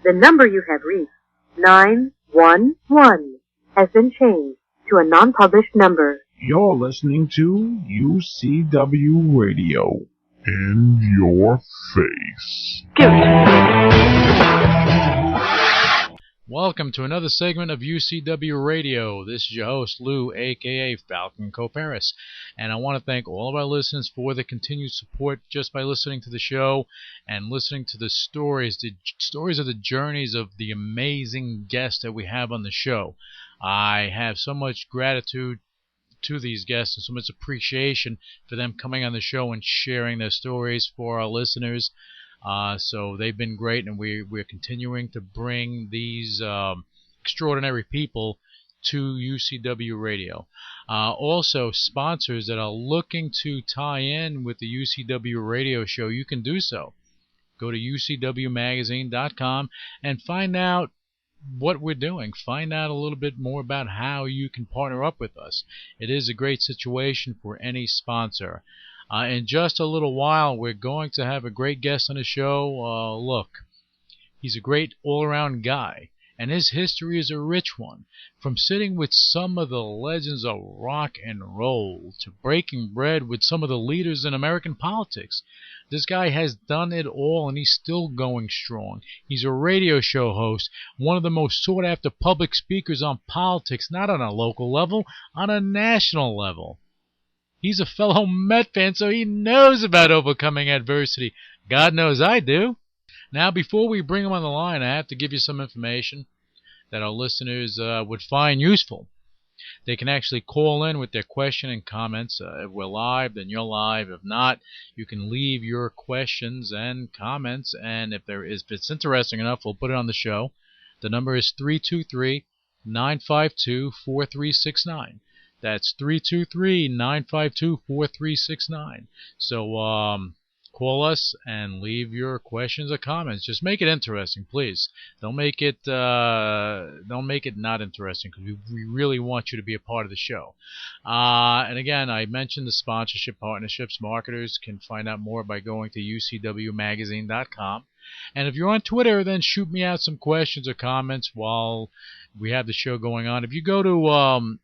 The number you have reached, 911, has been changed to a non-published number. You're listening to UCW Radio. In your face. Welcome to another segment of UCW Radio. This is your host, Lou, a.k.a. Falcon Coparis. And I want to thank all of our listeners for the continued support just by listening to the show and listening to the stories of the journeys of the amazing guests that we have on the show. I have so much gratitude to these guests and so much appreciation for them coming on the show and sharing their stories for our listeners. So they've been great, and we're continuing to bring these extraordinary people to UCW Radio. Also, sponsors that are looking to tie in with the UCW Radio show, you can do so. Go to ucwmagazine.com and find out what we're doing. Find out a little bit more about how you can partner up with us. It is a great situation for any sponsor. In just a little while, we're going to have a great guest on the show. Look, he's a great all-around guy, and his history is a rich one. From sitting with some of the legends of rock and roll to breaking bread with some of the leaders in American politics, this guy has done it all, and he's still going strong. He's a radio show host, one of the most sought-after public speakers on politics, not on a local level, on a national level. He's a fellow Met fan, so he knows about overcoming adversity. God knows I do. Now, before we bring him on the line, I have to give you some information that our listeners would find useful. They can actually call in with their question and comments. If we're live, then you're live. If not, you can leave your questions and comments, and if it's interesting enough, we'll put it on the show. The number is 323-952-4369. That's 323-952-4369. So call us and leave your questions or comments. Just make it interesting, please. Don't make it not interesting, because we really want you to be a part of the show. And again, I mentioned the sponsorship partnerships. Marketers can find out more by going to ucwmagazine.com. And if you're on Twitter, then shoot me out some questions or comments while we have the show going on. If you go to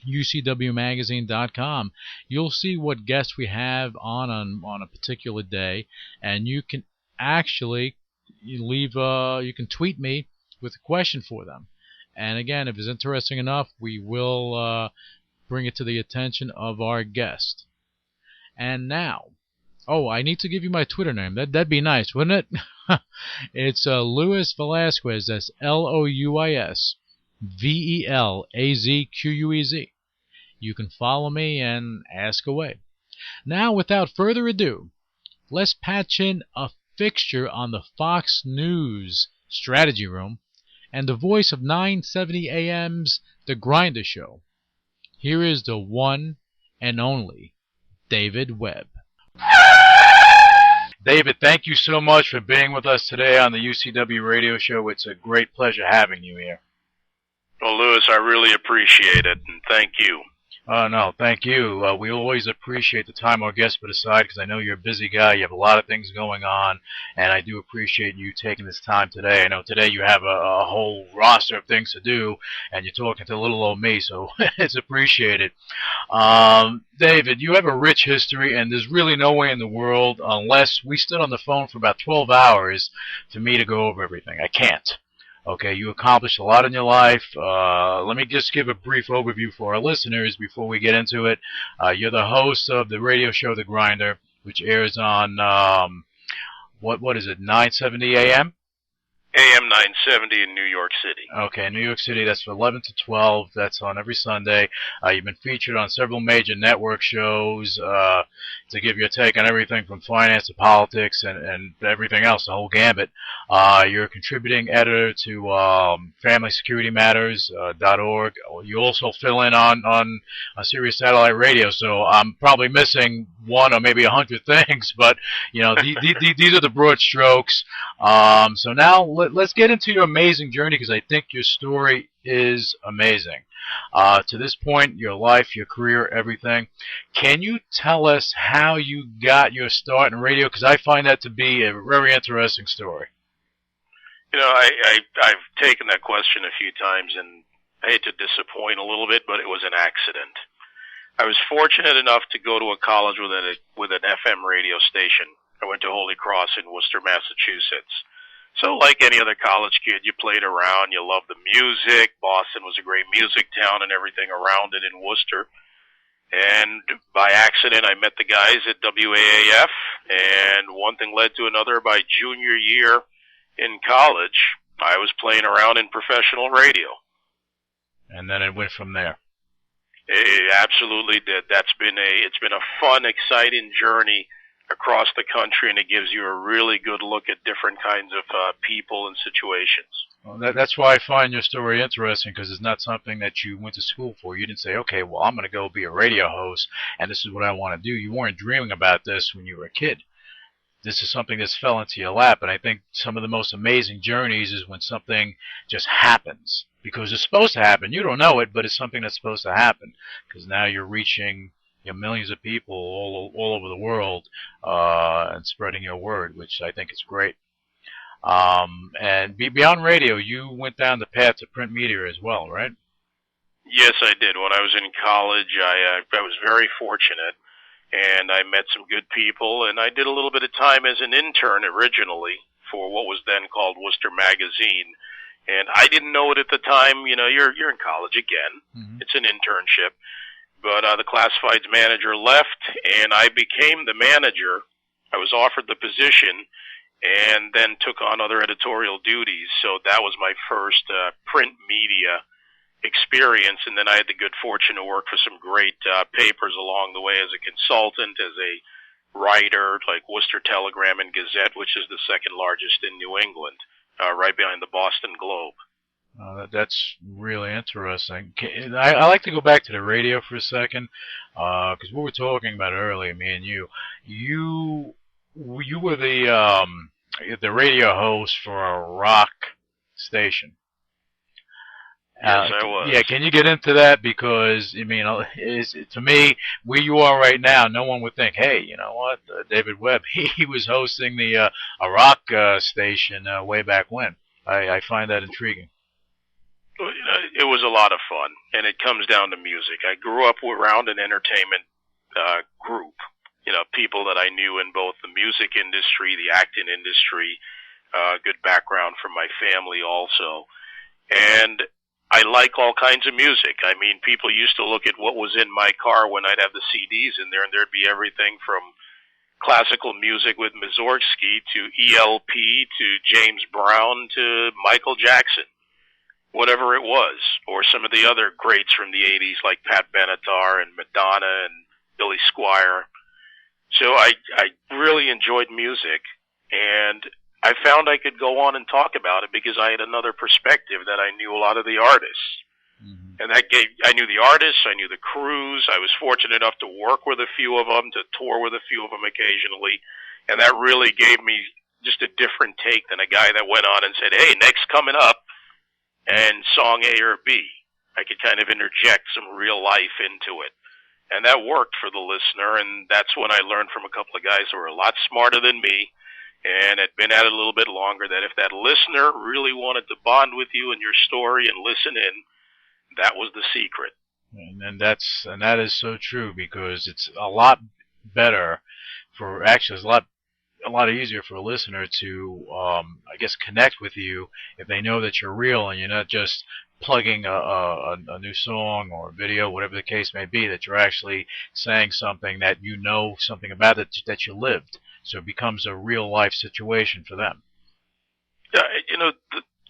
ucwmagazine.com, you'll see what guests we have on a particular day, and you can actually you can tweet me with a question for them. And again, if it's interesting enough, we will bring it to the attention of our guest. And now, I need to give you my Twitter name. That'd be nice, wouldn't it? It's Louis Velazquez. That's LouisVelazquez. You can follow me and ask away. Now, without further ado, let's patch in a fixture on the Fox News Strategy Room and the voice of 970 AM's The Grinder Show. Here is the one and only David Webb. David, thank you so much for being with us today on the UCW Radio Show. It's a great pleasure having you here. Well, Louis, I really appreciate it, and thank you. No, thank you. We always appreciate the time our guests put aside, because I know you're a busy guy. You have a lot of things going on, and I do appreciate you taking this time today. I know today you have a whole roster of things to do, and you're talking to little old me, so it's appreciated. David, you have a rich history, and there's really no way in the world, unless we stood on the phone for about 12 hours, for me to go over everything. I can't. Okay, you accomplished a lot in your life. Let me just give a brief overview for our listeners before we get into it. You're the host of the radio show The Grinder, which airs on, what is it, 970 AM? AM 970 in New York City. Okay, New York City, that's from 11 to 12. That's on every Sunday. You've been featured on several major network shows to give your take on everything from finance to politics and everything else, the whole gambit. You're a contributing editor to FamilySecurityMatters.org. You also fill in on Sirius Satellite Radio, so I'm probably missing one or maybe 100 things, but these are the broad strokes. So now let's get into your amazing journey, because I think your story is amazing. To this point, your life, your career, everything. Can you tell us how you got your start in radio? Because I find that to be a very interesting story. I've taken that question a few times, and I hate to disappoint a little bit, but it was an accident. I was fortunate enough to go to a college with an FM radio station. I went to Holy Cross in Worcester, Massachusetts. So like any other college kid, you played around, you loved the music. Boston was a great music town and everything around it in Worcester. And by accident, I met the guys at WAAF, and one thing led to another. By junior year in college, I was playing around in professional radio. And then it went from there. It absolutely did. It's been a fun, exciting journey across the country, and it gives you a really good look at different kinds of people and situations. Well, that's why I find your story interesting, because it's not something that you went to school for. You didn't say, okay, well, I'm going to go be a radio host, and this is what I want to do. You weren't dreaming about this when you were a kid. This is something that's fell into your lap, and I think some of the most amazing journeys is when something just happens, because it's supposed to happen. You don't know it, but it's something that's supposed to happen, because now you're reaching millions of people all over the world and spreading your word, which I think is great. And beyond radio, you went down the path to print media as well, right? Yes, I did. When I was in college, I was very fortunate, and I met some good people, and I did a little bit of time as an intern originally for what was then called Worcester Magazine. And I didn't know it at the time. You're in college again. Mm-hmm. It's an internship. But the classifieds manager left, and I became the manager. I was offered the position, and then took on other editorial duties. So that was my first print media experience, and then I had the good fortune to work for some great papers along the way as a consultant, as a writer, like Worcester Telegram and Gazette, which is the second largest in New England, right behind the Boston Globe. That's really interesting. I like to go back to the radio for a second, because we were talking about earlier, me and you were the radio host for a rock station. Yes, I was. Yeah, can you get into that? Because, to me, where you are right now, no one would think, hey, you know what, David Webb, he was hosting a rock station way back when. I find that intriguing. It was a lot of fun, and it comes down to music. I grew up around an entertainment group, people that I knew in both the music industry, the acting industry, good background from my family also. And I like all kinds of music. I mean, people used to look at what was in my car when I'd have the CDs in there, and there'd be everything from classical music with Mussorgsky to ELP to James Brown to Michael Jackson, whatever it was, or some of the other greats from the 80s like Pat Benatar and Madonna and Billy Squier. So I really enjoyed music, and I found I could go on and talk about it because I had another perspective that I knew a lot of the artists. Mm-hmm. And I knew the artists, I knew the crews. I was fortunate enough to work with a few of them, to tour with a few of them occasionally. And that really gave me just a different take than a guy that went on and said, hey, next coming up, and song A or B. I could kind of interject some real life into it. And that worked for the listener, and that's when I learned from a couple of guys who were a lot smarter than me and had been at it a little bit longer, that if that listener really wanted to bond with you and your story and listen in, that was the secret. And that is so true, because it's a lot better it's a lot easier for a listener to, I guess, connect with you if they know that you're real and you're not just plugging a new song or a video, whatever the case may be, that you're actually saying something that you know something about it that you lived. So it becomes a real life situation for them. Yeah,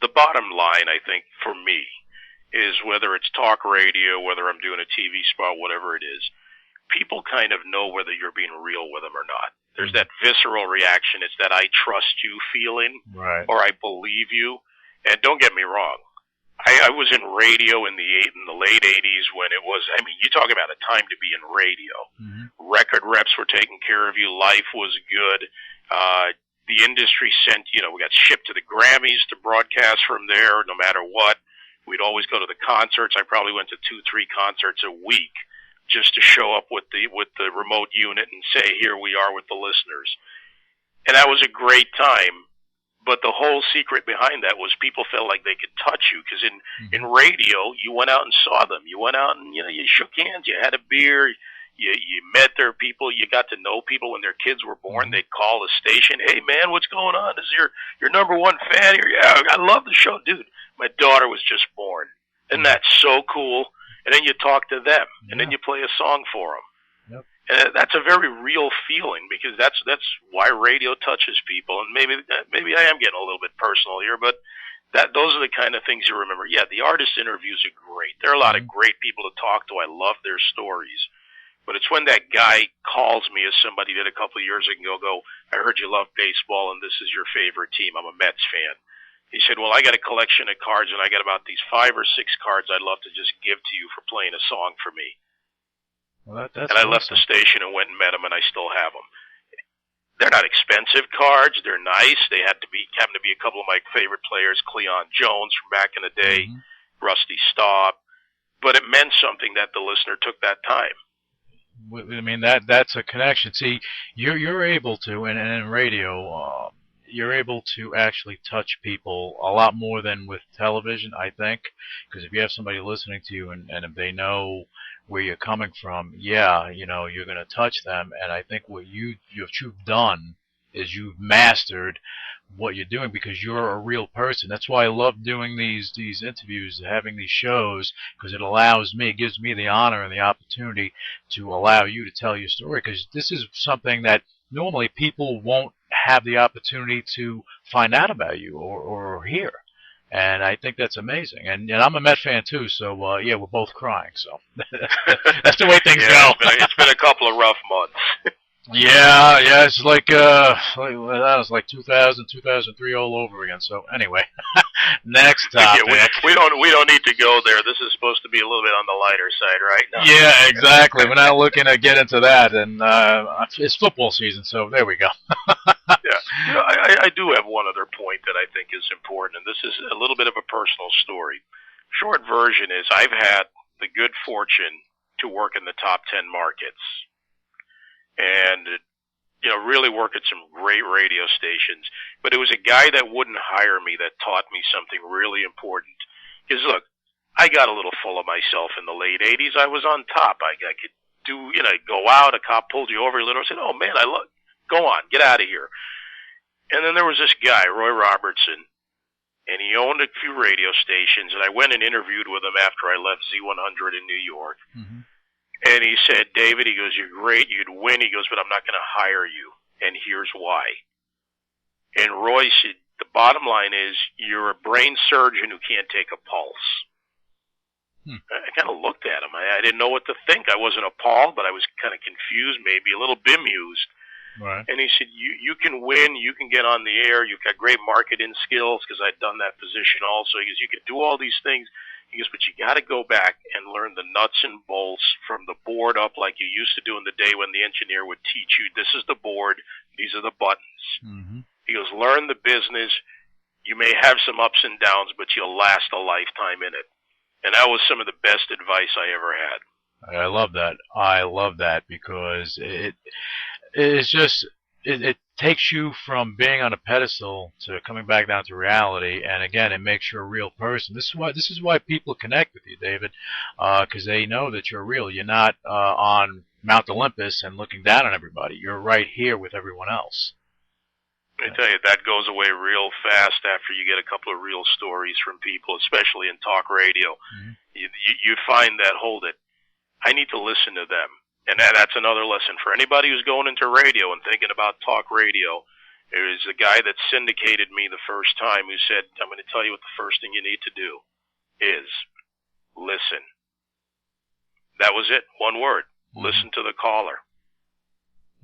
the bottom line, I think, for me, is whether it's talk radio, whether I'm doing a TV spot, whatever it is, people kind of know whether you're being real with them or not. There's that visceral reaction. It's that I trust you feeling, right, or I believe you. And don't get me wrong, I was in radio in the late 80s when it was, you talk about a time to be in radio. Mm-hmm. Record reps were taking care of you. Life was good. The industry sent, we got shipped to the Grammys to broadcast from there no matter what. We'd always go to the concerts. I probably went to 2-3 concerts a week just to show up with the remote unit and say, here we are with the listeners. And that was a great time. But the whole secret behind that was people felt like they could touch you, because in radio, you went out and saw them. You went out and, you shook hands, you had a beer, you met their people, you got to know people when their kids were born. They'd call the station, "Hey, man, what's going on? This is your number one fan here. Yeah, I love the show." Dude, my daughter was just born. And that's so cool. And then you talk to them, and then you play a song for them. Yep. And that's a very real feeling, because that's why radio touches people. And maybe I am getting a little bit personal here, but those are the kind of things you remember. Yeah, the artist interviews are great. There are a lot of great people to talk to. I love their stories. But it's when that guy calls me, as somebody did a couple of years ago, "I heard you love baseball, and this is your favorite team. I'm a Mets fan." He said, "Well, I got a collection of cards, and I got about these 5 or 6 cards I'd love to just give to you for playing a song for me." Well, that's and I left the station and went and met them, and I still have them. They're not expensive cards. They're nice. They happen to be a couple of my favorite players, Cleon Jones from back in the day, Rusty Staub. But it meant something that the listener took that time. I mean, that's a connection. See, you're able to, and in radio, you're able to actually touch people a lot more than with television, I think, because if you have somebody listening to you and if they know where you're coming from, you're going to touch them. And I think what you've done is you've mastered what you're doing, because you're a real person. That's why I love doing these interviews, having these shows, because it gives me the honor and the opportunity to allow you to tell your story, because this is something that normally people won't have the opportunity to find out about you or hear. And I think that's amazing. And I'm a Met fan too, so we're both crying. So that's the way things go. It's been a couple of rough months. Yeah, it's like that was like 2000, 2003 all over again. So anyway, next topic. Yeah, we don't need to go there. This is supposed to be a little bit on the lighter side, right? No. Yeah, exactly. We're not looking to get into that, and it's football season, so there we go. Yeah, I do have one other point that I think is important, and this is a little bit of a personal story. Short version is I've had the good fortune to work in the top 10 markets. And, really work at some great radio stations. But it was a guy that wouldn't hire me that taught me something really important. Because, look, I got a little full of myself in the late 80s. I was on top. I could do, go out, a cop pulled you over a little. I said, "Oh, man, go on, get out of here." And then there was this guy, Roy Robertson, and he owned a few radio stations. And I went and interviewed with him after I left Z100 in New York. Mm-hmm. And he said, "David," he goes, "you're great, you'd win." He goes, "But I'm not going to hire you. And here's why." And Roy said, "The bottom line is you're a brain surgeon who can't take a pulse." I kind of looked at him. I didn't know what to think. I wasn't appalled, but I was kind of confused, maybe a little bemused. Right. And he said, you can win, you can get on the air, you've got great marketing skills, because I'd done that position also. He goes, "You can do all these things." He goes, "But you got to go back and learn the nuts and bolts from the board up, like you used to do in the day when the engineer would teach you. This is the board, these are the buttons." Mm-hmm. He goes, "Learn the business. You may have some ups and downs, but you'll last a lifetime in it." And that was some of the best advice I ever had. I love that. I love that, because it's just it takes you from being on a pedestal to coming back down to reality, and again, it makes you a real person. This is why people connect with you, David, because they know that you're real. You're not on Mount Olympus and looking down on everybody. You're right here with everyone else. I tell you, that goes away real fast after you get a couple of real stories from people, especially in talk radio. Mm-hmm. You find that, hold it, I need to listen to them. And that's another lesson for anybody who's going into radio and thinking about talk radio. There was a guy that syndicated me the first time who said, "I'm going to tell you what the first thing you need to do is listen." That was it. One word. Mm-hmm. Listen to the caller.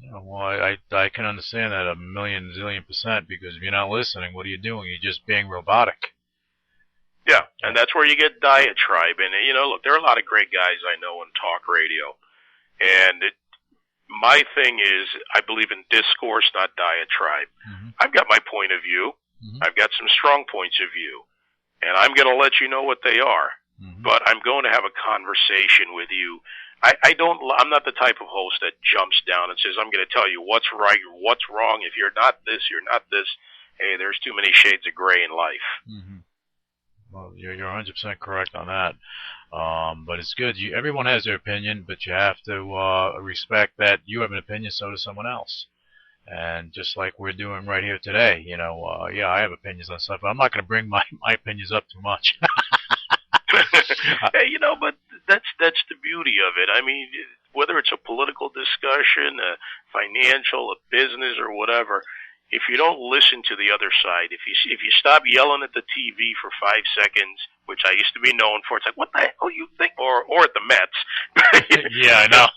Yeah, well, I can understand that a million zillion %, because if you're not listening, what are you doing? You're just being robotic. Yeah, and that's where you get diatribe. And, look, there are a lot of great guys I know in talk radio. And my thing is, I believe in discourse, not diatribe. Mm-hmm. I've got my point of view. Mm-hmm. I've got some strong points of view. And I'm going to let you know what they are. Mm-hmm. But I'm going to have a conversation with you. I'm not the type of host that jumps down and says, "I'm going to tell you what's right or what's wrong. If you're not this, you're not this." hey, there's too many shades of gray in life. Mm-hmm. Well, you're 100% correct on that. But it's good. Everyone has their opinion, but you have to respect that you have an opinion, so does someone else. And just like we're doing right here today, yeah, I have opinions on stuff, but I'm not going to bring my opinions up too much. Hey, but that's the beauty of it. I mean, whether it's a political discussion, a financial, a business, or whatever, if you don't listen to the other side, if you stop yelling at the TV for 5 seconds, which I used to be known for, it's like, what the hell you think? Or at the Mets. Yeah, I know.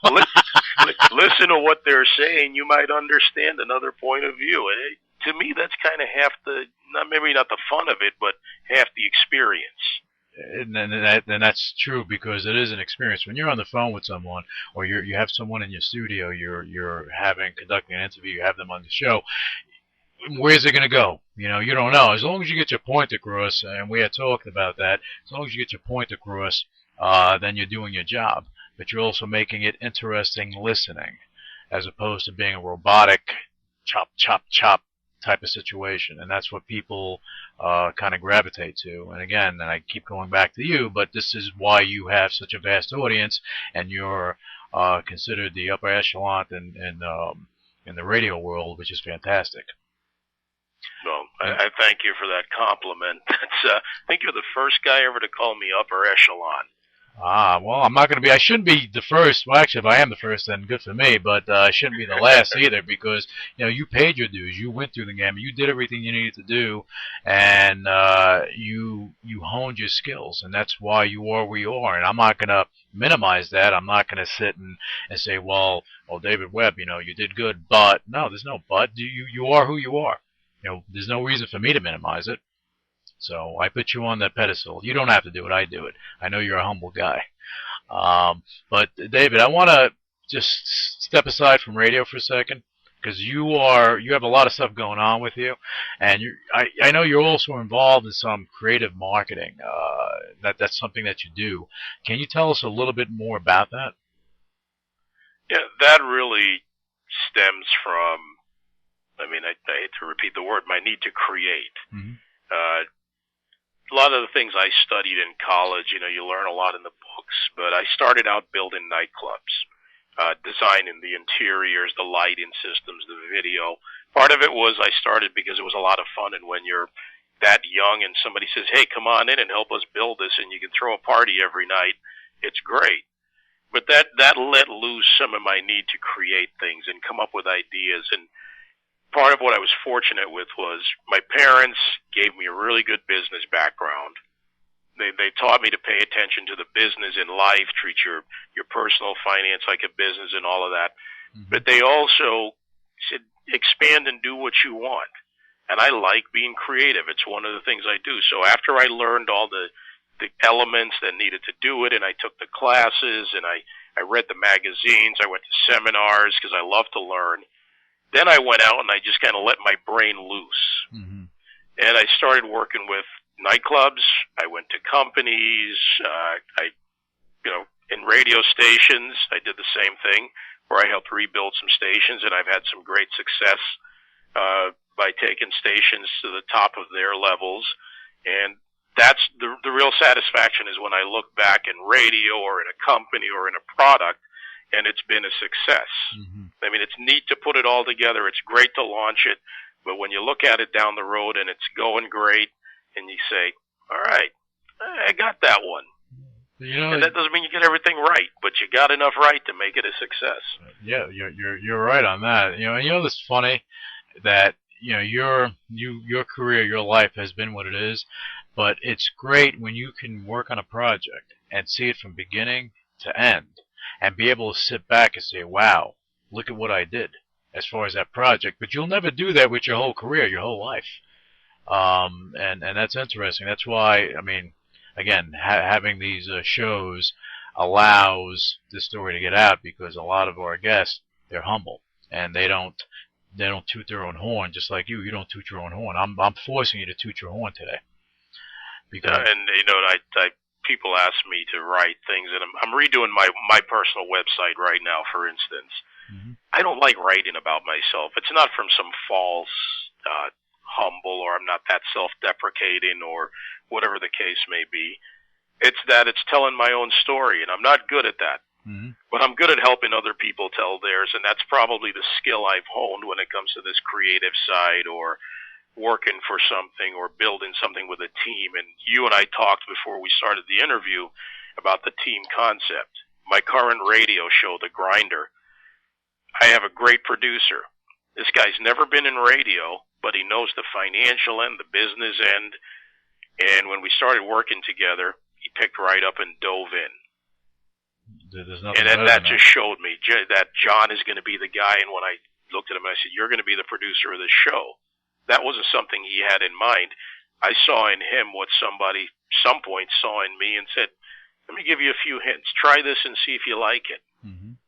Listen to what they're saying. You might understand another point of view. To me, that's kind of half maybe not the fun of it, but half the experience. And that's true, because it is an experience. When you're on the phone with someone, or you have someone in your studio, you're conducting an interview, you have them on the show. Where's it going to go? You don't know. As long as you get your point across, and we had talked about that, as long as you get your point across, then you're doing your job. But you're also making it interesting listening, as opposed to being a robotic chop, chop, chop type of situation. And that's what people kind of gravitate to. And again, and I keep going back to you, but this is why you have such a vast audience, and you're considered the upper echelon in the radio world, which is fantastic. Well, I thank you for that compliment. I think you're the first guy ever to call me upper echelon. Well, I'm not going to be. I shouldn't be the first. Well, actually, if I am the first, then good for me. But I shouldn't be the last either, because you paid your dues. You went through the gamut. You did everything you needed to do, and you honed your skills, and that's why you are where you are. And I'm not going to minimize that. I'm not going to sit and say, well, David Webb, you did good, but no, there's no but. You are who you are. There's no reason for me to minimize it. So I put you on that pedestal. You don't have to do it. I do it. I know you're a humble guy. But David, I want to just step aside from radio for a second, because you have a lot of stuff going on with you, and I know you're also involved in some creative marketing. That's something that you do. Can you tell us a little bit more about that? Yeah, that really stems from, I hate to repeat the word, my need to create. Mm-hmm. A lot of the things I studied in college, you learn a lot in the books, but I started out building nightclubs, designing the interiors, the lighting systems, the video. Part of it was I started because it was a lot of fun, and when you're that young and somebody says, hey, come on in and help us build this, and you can throw a party every night, it's great. But that let loose some of my need to create things and come up with ideas. And part of what I was fortunate with was my parents gave me a really good business background. They taught me to pay attention to the business in life, treat your personal finance like a business and all of that. Mm-hmm. But they also said, expand and do what you want. And I like being creative. It's one of the things I do. So after I learned all the elements that needed to do it, and I took the classes, and I read the magazines, I went to seminars because I love to learn. Then I went out and I just kind of let my brain loose. Mm-hmm. And I started working with nightclubs. I went to companies. In radio stations, I did the same thing, where I helped rebuild some stations, and I've had some great success by taking stations to the top of their levels. And that's the real satisfaction, is when I look back in radio or in a company or in a product, and it's been a success. Mm-hmm. It's neat to put it all together. It's great to launch it. But when you look at it down the road and it's going great, and you say, all right, I got that one. And that doesn't mean you get everything right, but you got enough right to make it a success. Yeah, you're right on that. And it's funny that your career, your life has been what it is, but it's great when you can work on a project and see it from beginning to end, and be able to sit back and say, wow, look at what I did as far as that project. But you'll never do that with your whole career, your whole life. And that's interesting. That's why, again, having these shows allows this story to get out, because a lot of our guests, they're humble, and they don't toot their own horn, just like you. You don't toot your own horn. I'm forcing you to toot your horn today. Because people ask me to write things, and I'm redoing my personal website right now, for instance. Mm-hmm. I don't like writing about myself. It's not from some false humble or I'm not that self-deprecating or whatever the case may be. It's that it's telling my own story, and I'm not good at that. Mm-hmm. But I'm good at helping other people tell theirs, and that's probably the skill I've honed when it comes to this creative side or working for something or building something with a team. And you and I talked before we started the interview about the team concept. My current radio show, The Grinder, I have a great producer. This guy's never been in radio, but he knows the financial end, the business end. And when we started working together, he picked right up and dove in. And then that just showed me that John is going to be the guy. And when I looked at him, I said, "You're going to be the producer of this show." That wasn't something he had in mind. I saw in him what somebody, some point, saw in me and said, "Let me give you a few hints. Try this and see if you like it." Mm-hmm.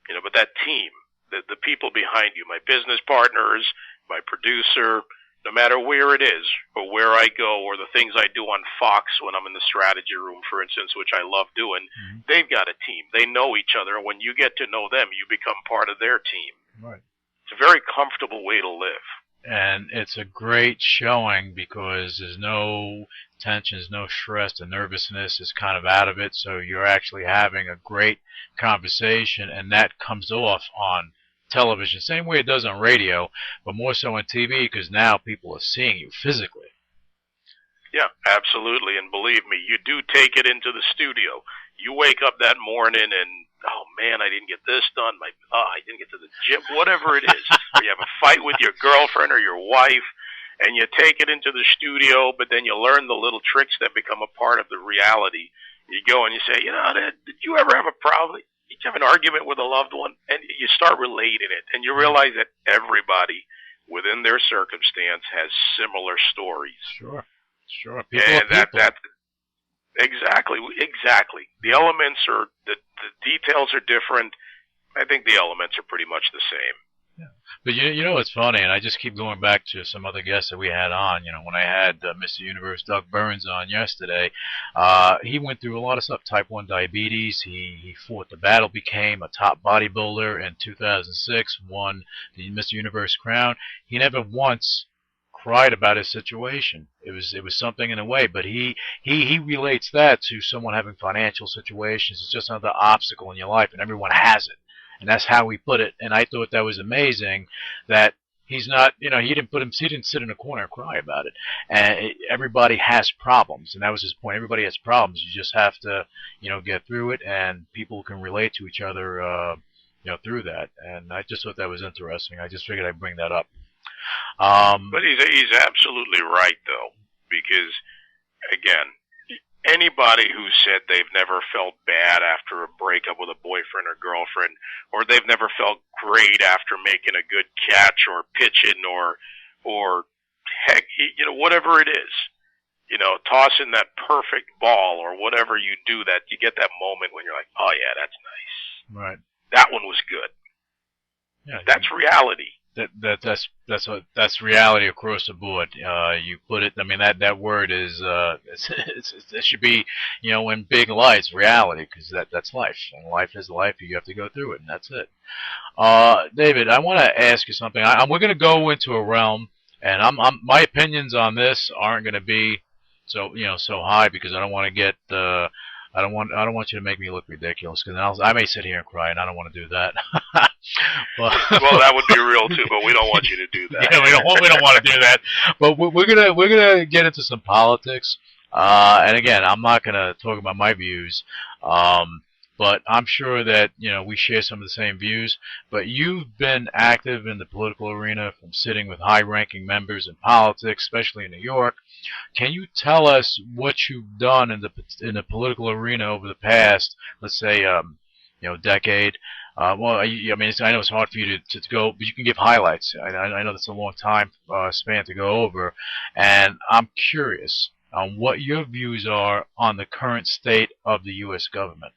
You know, but that team, the people behind you, my business partners, my producer, no matter where it is or where I go or the things I do on Fox when I'm in the strategy room, for instance, which I love doing, mm-hmm. they've got a team. They know each other. And when you get to know them, you become part of their team. Right. It's a very comfortable way to live. And it's a great showing because there's no tension, there's no stress, the nervousness is kind of out of it, so you're actually having a great conversation, and that comes off on television, same way it does on radio, but more so on TV because now people are seeing you physically. Yeah, absolutely, and believe me, you do take it into the studio. You wake up that morning and, oh man, I didn't get this done, I didn't get to the gym, whatever it is. Or you have a fight with your girlfriend or your wife, and you take it into the studio, but then you learn the little tricks that become a part of the reality. You go and you say, did you ever have a problem? Did you have an argument with a loved one? And you start relating it, and you realize that everybody within their circumstance has similar stories. Sure. And exactly. The elements are, the details are different. I think the elements are pretty much the same. Yeah. But you know what's funny, and I just keep going back to some other guests that we had on. When I had Mr. Universe Doug Burns on yesterday, he went through a lot of stuff, type 1 diabetes. He fought the battle, became a top bodybuilder in 2006, won the Mr. Universe crown. He never once cried about his situation. It was something in a way, but he relates that to someone having financial situations. It's just another obstacle in your life, and everyone has it. And that's how we put it. And I thought that was amazing that he's not, he didn't sit in a corner and cry about it. And everybody has problems. And that was his point. Everybody has problems. You just have to, get through it, and people can relate to each other, through that. And I just thought that was interesting. I just figured I'd bring that up. But he's absolutely right, though, because, again, anybody who said they've never felt bad after a breakup with a boyfriend or girlfriend, or they've never felt great after making a good catch or pitching or heck, whatever it is, tossing that perfect ball or whatever you do, that you get that moment when you're like, oh yeah, that's nice. Right. That one was good. Yeah. That's reality. That's reality across the board. You put it. I mean, that word is it should be in big lights, reality, because that's life, and life is life. You have to go through it, and that's it. David, I want to ask you something. We're going to go into a realm, and my opinions on this aren't going to be so high, because I don't want to get I don't want you to make me look ridiculous, because I may sit here and cry, and I don't want to do that. Well, that would be real too, but we don't want you to do that. Yeah, we don't want to do that. But we're gonna get into some politics. And again, I'm not gonna talk about my views. But I'm sure that we share some of the same views. But you've been active in the political arena, from sitting with high-ranking members in politics, especially in New York. Can you tell us what you've done in the political arena over the past, let's say, decade? Well, I know it's hard for you to go, but you can give highlights. I know that's a long time span to go over, and I'm curious on what your views are on the current state of the U.S. government.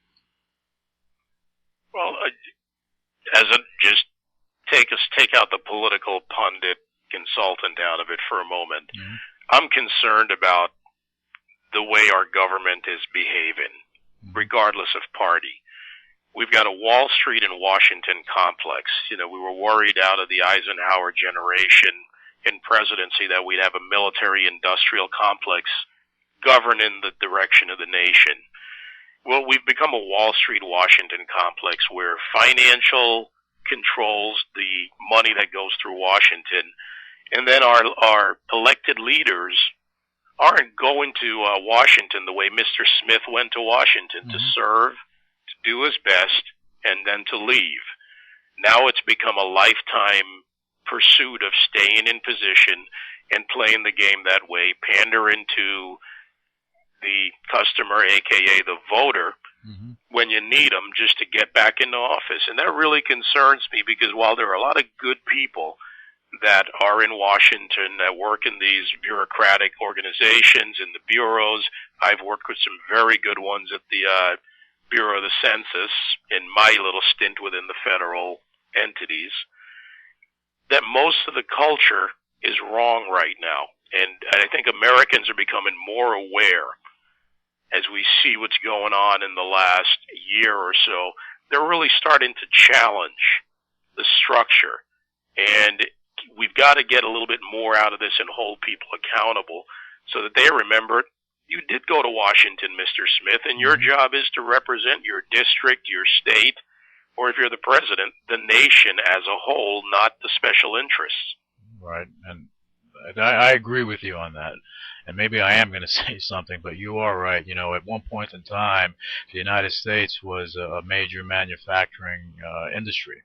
Well, just take out the political pundit consultant out of it for a moment. Mm-hmm. I'm concerned about the way our government is behaving, regardless of party. We've got a Wall Street and Washington complex. We were worried out of the Eisenhower generation Republican presidency that we'd have a military-industrial complex governing the direction of the nation. Well, we've become a Wall Street-Washington complex where financial controls the money that goes through Washington, and then our elected leaders aren't going to Washington the way Mr. Smith went to Washington to serve, to do his best, and then to leave. Now it's become a lifetime pursuit of staying in position and playing the game that way, pandering to the customer, aka the voter, when you need them, just to get back into office. And that really concerns me, because while there are a lot of good people that are in Washington that work in these bureaucratic organizations and the bureaus, I've worked with some very good ones at the Bureau of the Census in my little stint within the federal entities, that most of the culture is wrong right now. And I think Americans are becoming more aware as we see what's going on in the last year or so. They're really starting to challenge the structure. And we've got to get a little bit more out of this and hold people accountable so that they remember, you did go to Washington, Mr. Smith, and your job is to represent your district, your state, or if you're the president, the nation as a whole, not the special interests. Right, and I agree with you on that. And maybe I am going to say something, but you are right. You know, at one point in time, the United States was a major manufacturing industry.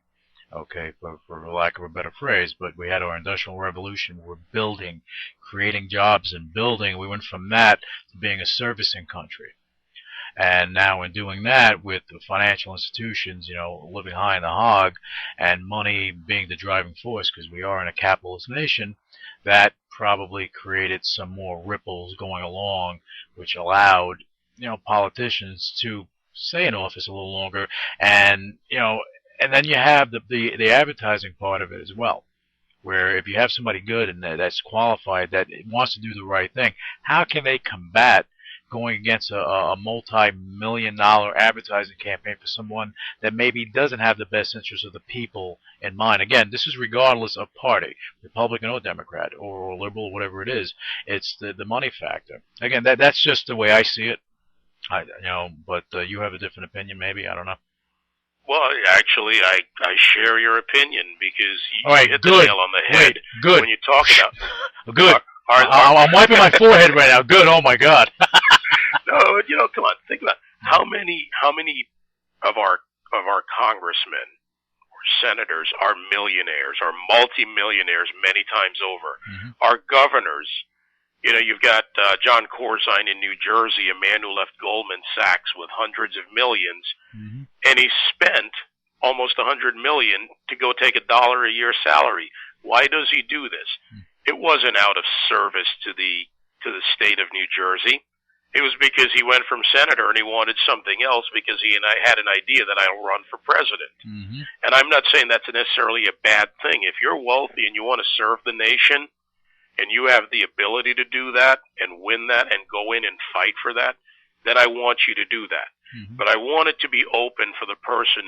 Okay, for lack of a better phrase, but we had our Industrial Revolution. We're building, creating jobs and building. We went from that to being a servicing country. And now in doing that, with the financial institutions, you know, living high in the hog, and money being the driving force, because we are in a capitalist nation, that probably created some more ripples going along, which allowed, you know, politicians to stay in office a little longer. And, you know, and then you have the advertising part of it as well, where if you have somebody good and that's qualified, that wants to do the right thing, how can they combat going against a multi-million-dollar advertising campaign for someone that maybe doesn't have the best interest of the people in mind? Again, this is regardless of party, Republican or Democrat or liberal or whatever it is. It's the money factor. Again, that's just the way I see it. But you have a different opinion, maybe. I don't know. Well, actually, I share your opinion, because you hit good. the nail on the head. Good. When you talk about good. I'm wiping my forehead right now. Good. Oh my God. No, you know, come on, think about how many of our congressmen or senators are millionaires, are multimillionaires many times over. Our governors, you know, you've got John Corzine in New Jersey, a man who left Goldman Sachs with hundreds of millions, and he spent almost $100 million to go take $1 a year salary. Why does he do this? It wasn't out of service to the state of New Jersey. It was because he went from senator and he wanted something else, because he and I had an idea that I'll run for president. And I'm not saying that's necessarily a bad thing. If you're wealthy and you want to serve the nation, and you have the ability to do that and win that and go in and fight for that, then I want you to do that. But I want it to be open for the person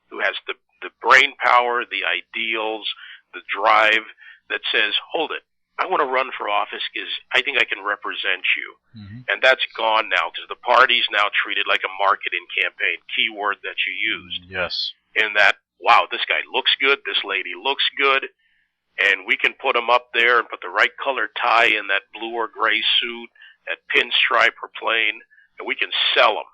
who has the brain power, the ideals, the drive that says, hold it, I want to run for office because I think I can represent you. And that's gone now, because the party's now treated like a marketing campaign, keyword that you used. Yes. In that, wow, this guy looks good, this lady looks good, and we can put them up there and put the right color tie in that blue or gray suit, that pinstripe or plain, and we can sell them.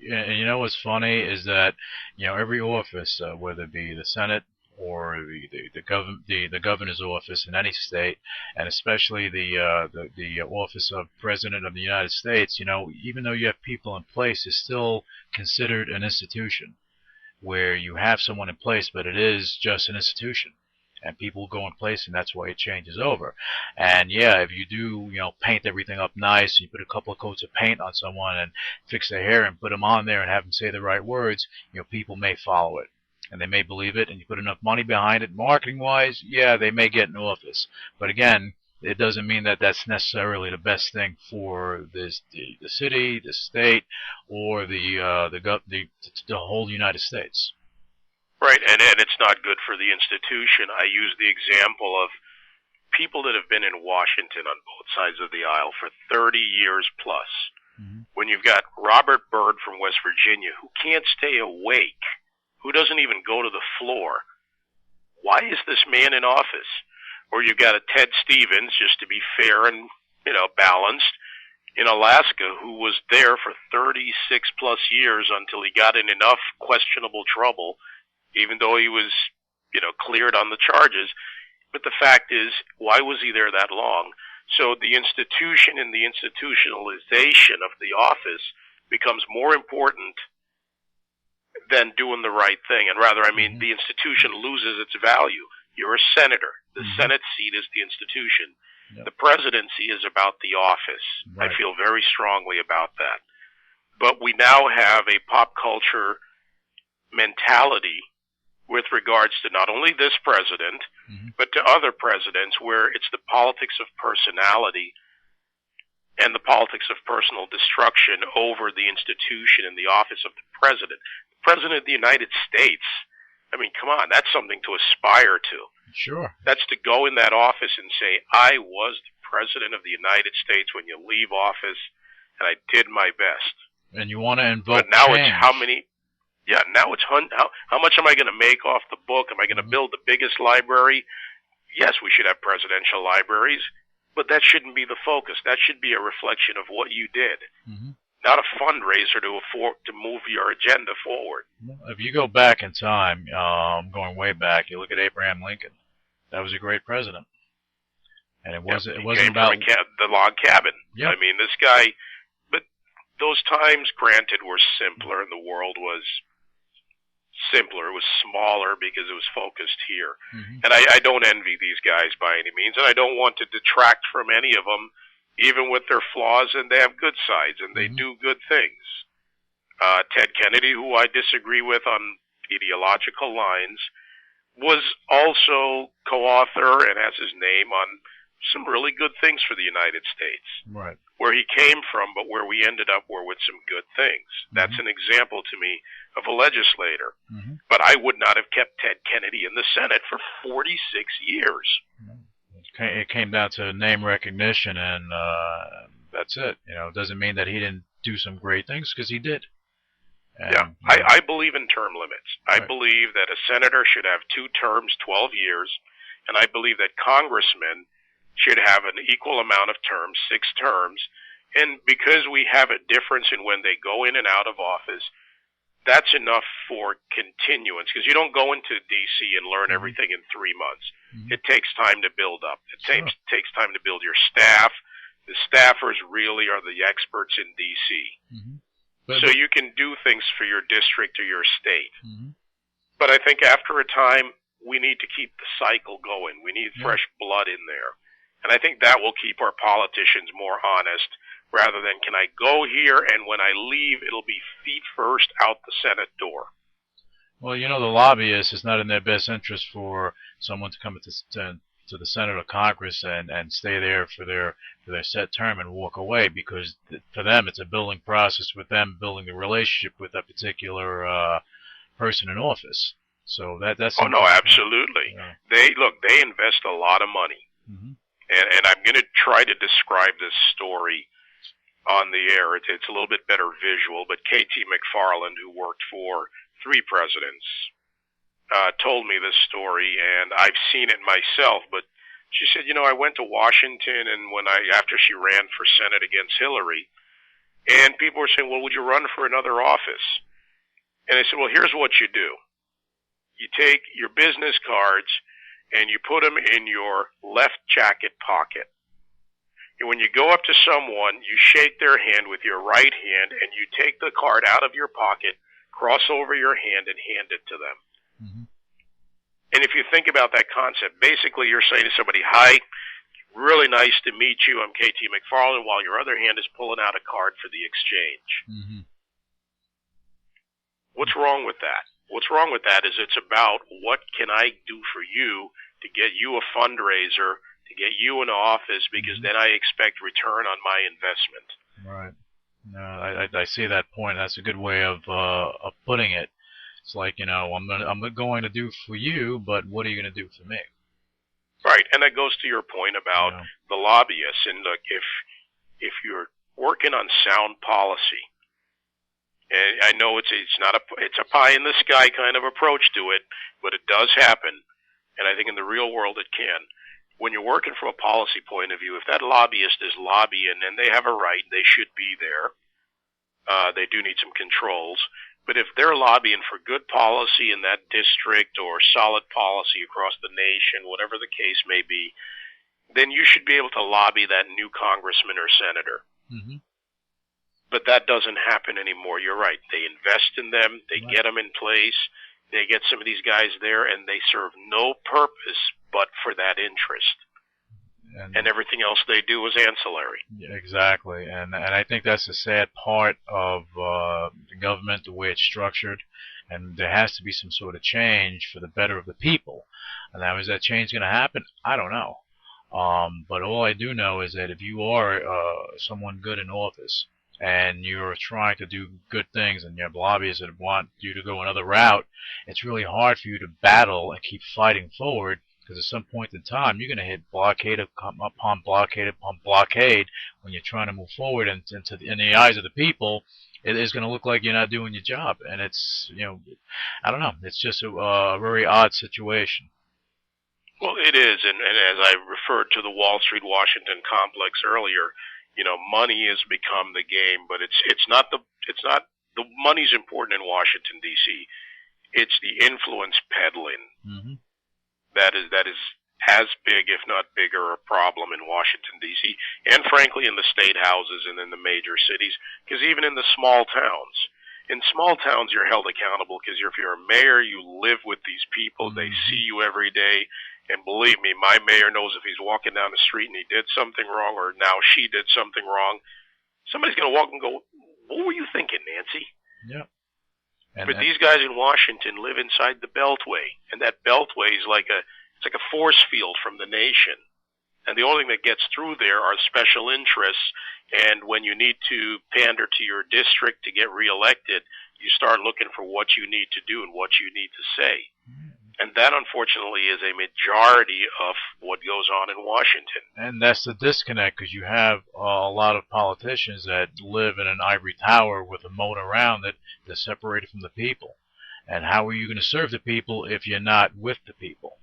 And you know what's funny is that, you know, every office, whether it be the Senate or the governor's office in any state, and especially the office of President of the United States, you know, even though you have people in place, it's still considered an institution, where you have someone in place, but it is just an institution. And people go in place, and that's why it changes over. And yeah, if you do, you know, paint everything up nice, you put a couple of coats of paint on someone and fix their hair and put them on there and have them say the right words, you know, people may follow it. And they may believe it, and you put enough money behind it, marketing-wise, yeah, they may get in office. But again, it doesn't mean that that's necessarily the best thing for the city, the state, or the whole United States. Right, and it's not good for the institution. I use the example of people that have been in Washington on both sides of the aisle for 30 years plus, when you've got Robert Byrd from West Virginia who can't stay awake, who doesn't even go to the floor, why is this man in office? Or you've got a Ted Stevens, just to be fair and, balanced, in Alaska, who was there for 36 plus years until he got in enough questionable trouble, even though he was, cleared on the charges. But the fact is, why was he there that long? So the institution and the institutionalization of the office becomes more important than doing the right thing. And rather, the institution loses its value. You're a senator. The Senate seat is the institution. Yep. The presidency is about the office. Right. I feel very strongly about that. But we now have a pop culture mentality with regards to not only this president, but to other presidents, where it's the politics of personality and the politics of personal destruction over the institution and the office of the president. The president of the United States, come on, that's something to aspire to. Sure. That's to go in that office and say, I was the president of the United States when you leave office, and I did my best. And you want to invoke But now change. it's how many... Yeah, now it's how much am I going to make off the book? Am I going to build the biggest library? Yes, we should have presidential libraries, but that shouldn't be the focus. That should be a reflection of what you did, not a fundraiser to move your agenda forward. If you go back in time, going way back, you look at Abraham Lincoln. That was a great president, and it wasn't about the log cabin. Yep. This guy. But those times, granted, were simpler, and the world was simpler. It was smaller because it was focused here. And I don't envy these guys by any means, and I don't want to detract from any of them, even with their flaws, and they have good sides, and they do good things. Ted Kennedy, who I disagree with on ideological lines, was also co-author and has his name on some really good things for the United States. Right. Where he came from, but where we ended up were with some good things. That's an example to me of a legislator. But I would not have kept Ted Kennedy in the Senate for 46 years. It came down to name recognition, and that's it. It doesn't mean that he didn't do some great things, because he did. And, I believe in term limits. I believe that a senator should have 2 terms, 12 years, and I believe that congressmen should have an equal amount of terms, 6 terms, and because we have a difference in when they go in and out of office, that's enough for continuance, because you don't go into D.C. and learn everything in 3 months. It takes time to build up. It takes time to build your staff. The staffers really are the experts in D.C. So you can do things for your district or your state. But I think after a time, we need to keep the cycle going. We need fresh blood in there. And I think that will keep our politicians more honest, rather than, can I go here and when I leave, it'll be feet first out the Senate door. Well, the lobbyists, it's not in their best interest for someone to come to the Senate or Congress and stay there for their set term and walk away, because for them it's a building process with them building a relationship with a particular person in office. So that's... Oh, no, absolutely. Yeah. They invest a lot of money. And I'm going to try to describe this story on the air. It's a little bit better visual, but K.T. McFarland, who worked for 3 presidents, told me this story, and I've seen it myself, but she said, I went to Washington, and after she ran for Senate against Hillary, and people were saying, well, would you run for another office? And I said, well, here's what you do. You take your business cards, and you put them in your left jacket pocket. And when you go up to someone, you shake their hand with your right hand, and you take the card out of your pocket, cross over your hand, and hand it to them. And if you think about that concept, basically you're saying to somebody, hi, really nice to meet you, I'm K.T. McFarland, while your other hand is pulling out a card for the exchange. What's wrong with that? What's wrong with that is it's about what can I do for you to get you a fundraiser, to get you in office, because then I expect return on my investment. Right. No, I see that point. That's a good way of putting it. It's like, I'm going to do for you, but what are you going to do for me? Right, and that goes to your point about the lobbyists. And look, if you're working on sound policy, and I know it's a pie in the sky kind of approach to it, but it does happen, and I think in the real world it can. When you're working from a policy point of view, if that lobbyist is lobbying, and they have a right, they should be there. They do need some controls. But if they're lobbying for good policy in that district or solid policy across the nation, whatever the case may be, then you should be able to lobby that new congressman or senator. Mm-hmm. But that doesn't happen anymore. You're right. They invest in them. They get them in place. They get some of these guys there, and they serve no purpose but for that interest. And everything else they do is ancillary. Yeah, exactly. And I think that's the sad part of the government, the way it's structured. And there has to be some sort of change for the better of the people. And now, is that change going to happen? I don't know. But all I do know is that if you are someone good in office and you're trying to do good things and you have lobbyists that want you to go another route, it's really hard for you to battle and keep fighting forward. Because at some point in time, you're going to hit blockade upon blockade when you're trying to move forward. And in the eyes of the people, it is going to look like you're not doing your job. And it's, I don't know. It's just a very odd situation. Well, it is. And as I referred to the Wall Street Washington complex earlier, money has become the game. But it's not the money's important in Washington, D.C. It's the influence peddling. Mm-hmm. That is as big, if not bigger, a problem in Washington, D.C., and frankly in the state houses and in the major cities, because even in the small towns. In small towns, you're held accountable because if you're a mayor, you live with these people. They see you every day. And believe me, my mayor knows if he's walking down the street and he did something wrong or now she did something wrong, somebody's going to walk and go, "What were you thinking, Nancy?" Yeah. But these guys in Washington live inside the Beltway, and that Beltway is like a force field from the nation. And the only thing that gets through there are special interests, and when you need to pander to your district to get reelected, you start looking for what you need to do and what you need to say. And that, unfortunately, is a majority of what goes on in Washington. And that's the disconnect, because you have a lot of politicians that live in an ivory tower with a moat around it that's separated from the people. And how are you going to serve the people if you're not with the people?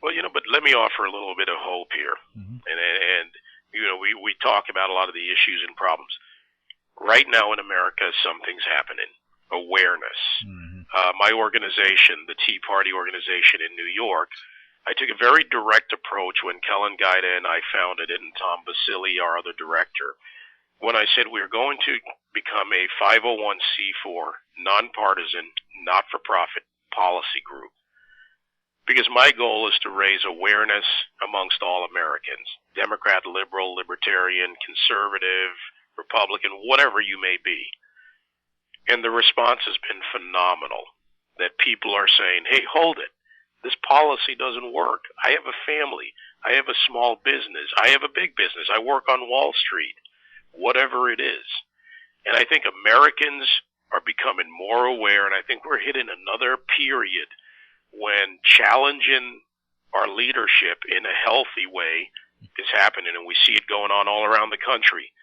Well, but let me offer a little bit of hope here. Mm-hmm. And we talk about a lot of the issues and problems. Right now in America, something's happening. Awareness. Mm-hmm. My organization, the Tea Party organization in New York, I took a very direct approach when Kellen Gaida and I founded it, and Tom Basili, our other director, when I said we're going to become a 501c4, nonpartisan, not-for-profit policy group. Because my goal is to raise awareness amongst all Americans, Democrat, liberal, libertarian, conservative, Republican, whatever you may be. And the response has been phenomenal, that people are saying, "Hey, hold it. This policy doesn't work. I have a family. I have a small business. I have a big business. I work on Wall Street." Whatever it is. And I think Americans are becoming more aware, and I think we're hitting another period when challenging our leadership in a healthy way is happening, and we see it going on all around the country.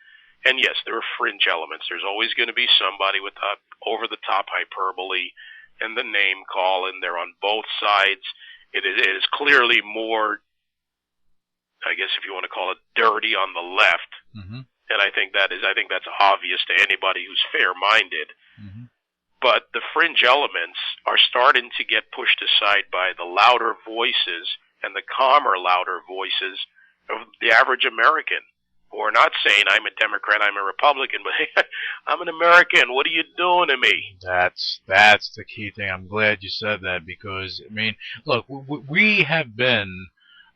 And yes, there are fringe elements. There's always going to be somebody with over-the-top hyperbole and the name call, and they're on both sides. It is clearly more, I guess if you want to call it, dirty on the left. Mm-hmm. And I think that's obvious to anybody who's fair-minded. Mm-hmm. But the fringe elements are starting to get pushed aside by the louder voices and the calmer, louder voices of the average American. Who are not saying, "I'm a Democrat, I'm a Republican," but hey, I'm an American. What are you doing to me? That's the key thing. I'm glad you said that because, look, we have been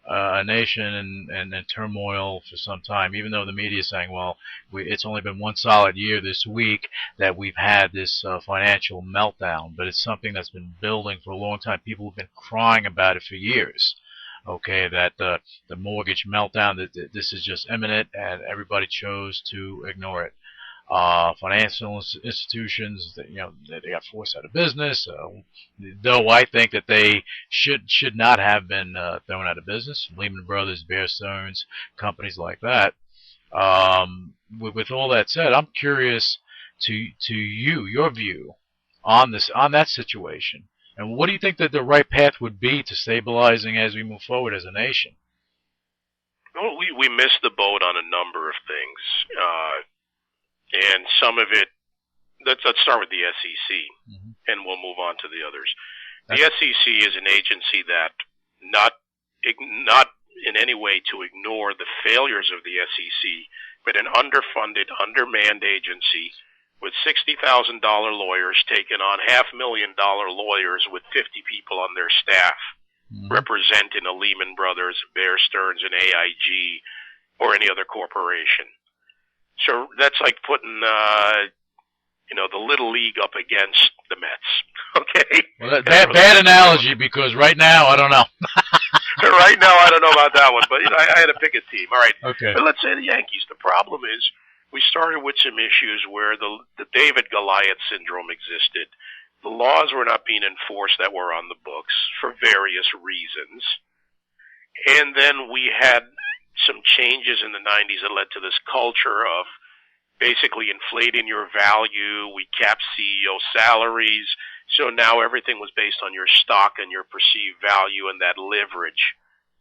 a nation in turmoil for some time, even though the media is saying, well, it's only been one solid year this week that we've had this financial meltdown, but it's something that's been building for a long time. People have been crying about it for years. Okay, that the mortgage meltdown, that this is just imminent, and everybody chose to ignore it. financial institutions that they got forced out of business. Though I think that they should not have been thrown out of business. Lehman Brothers, Bear Stearns, companies like that. With all that said, I'm curious to your view on that situation, and what do you think that the right path would be to stabilizing as we move forward as a nation? Well, we missed the boat on a number of things, and some of it. Let's start with the SEC, and we'll move on to the others. The SEC is an agency that not in any way to ignore the failures of the SEC, but an underfunded, undermanned agency with $60,000 lawyers taking on $500,000 lawyers with 50 people on their staff, representing a Lehman Brothers, Bear Stearns, and AIG, or any other corporation. So that's like putting, the Little League up against the Mets. Okay? Well, bad analogy, because right now, I don't know. Right now, I don't know about that one, but I had to pick a team. All right. Okay. But let's say the Yankees. The problem is we started with some issues where the David Goliath syndrome existed. The laws were not being enforced that were on the books for various reasons. And then we had some changes in the 90s that led to this culture of basically inflating your value. We capped CEO salaries. So now everything was based on your stock and your perceived value and that leverage,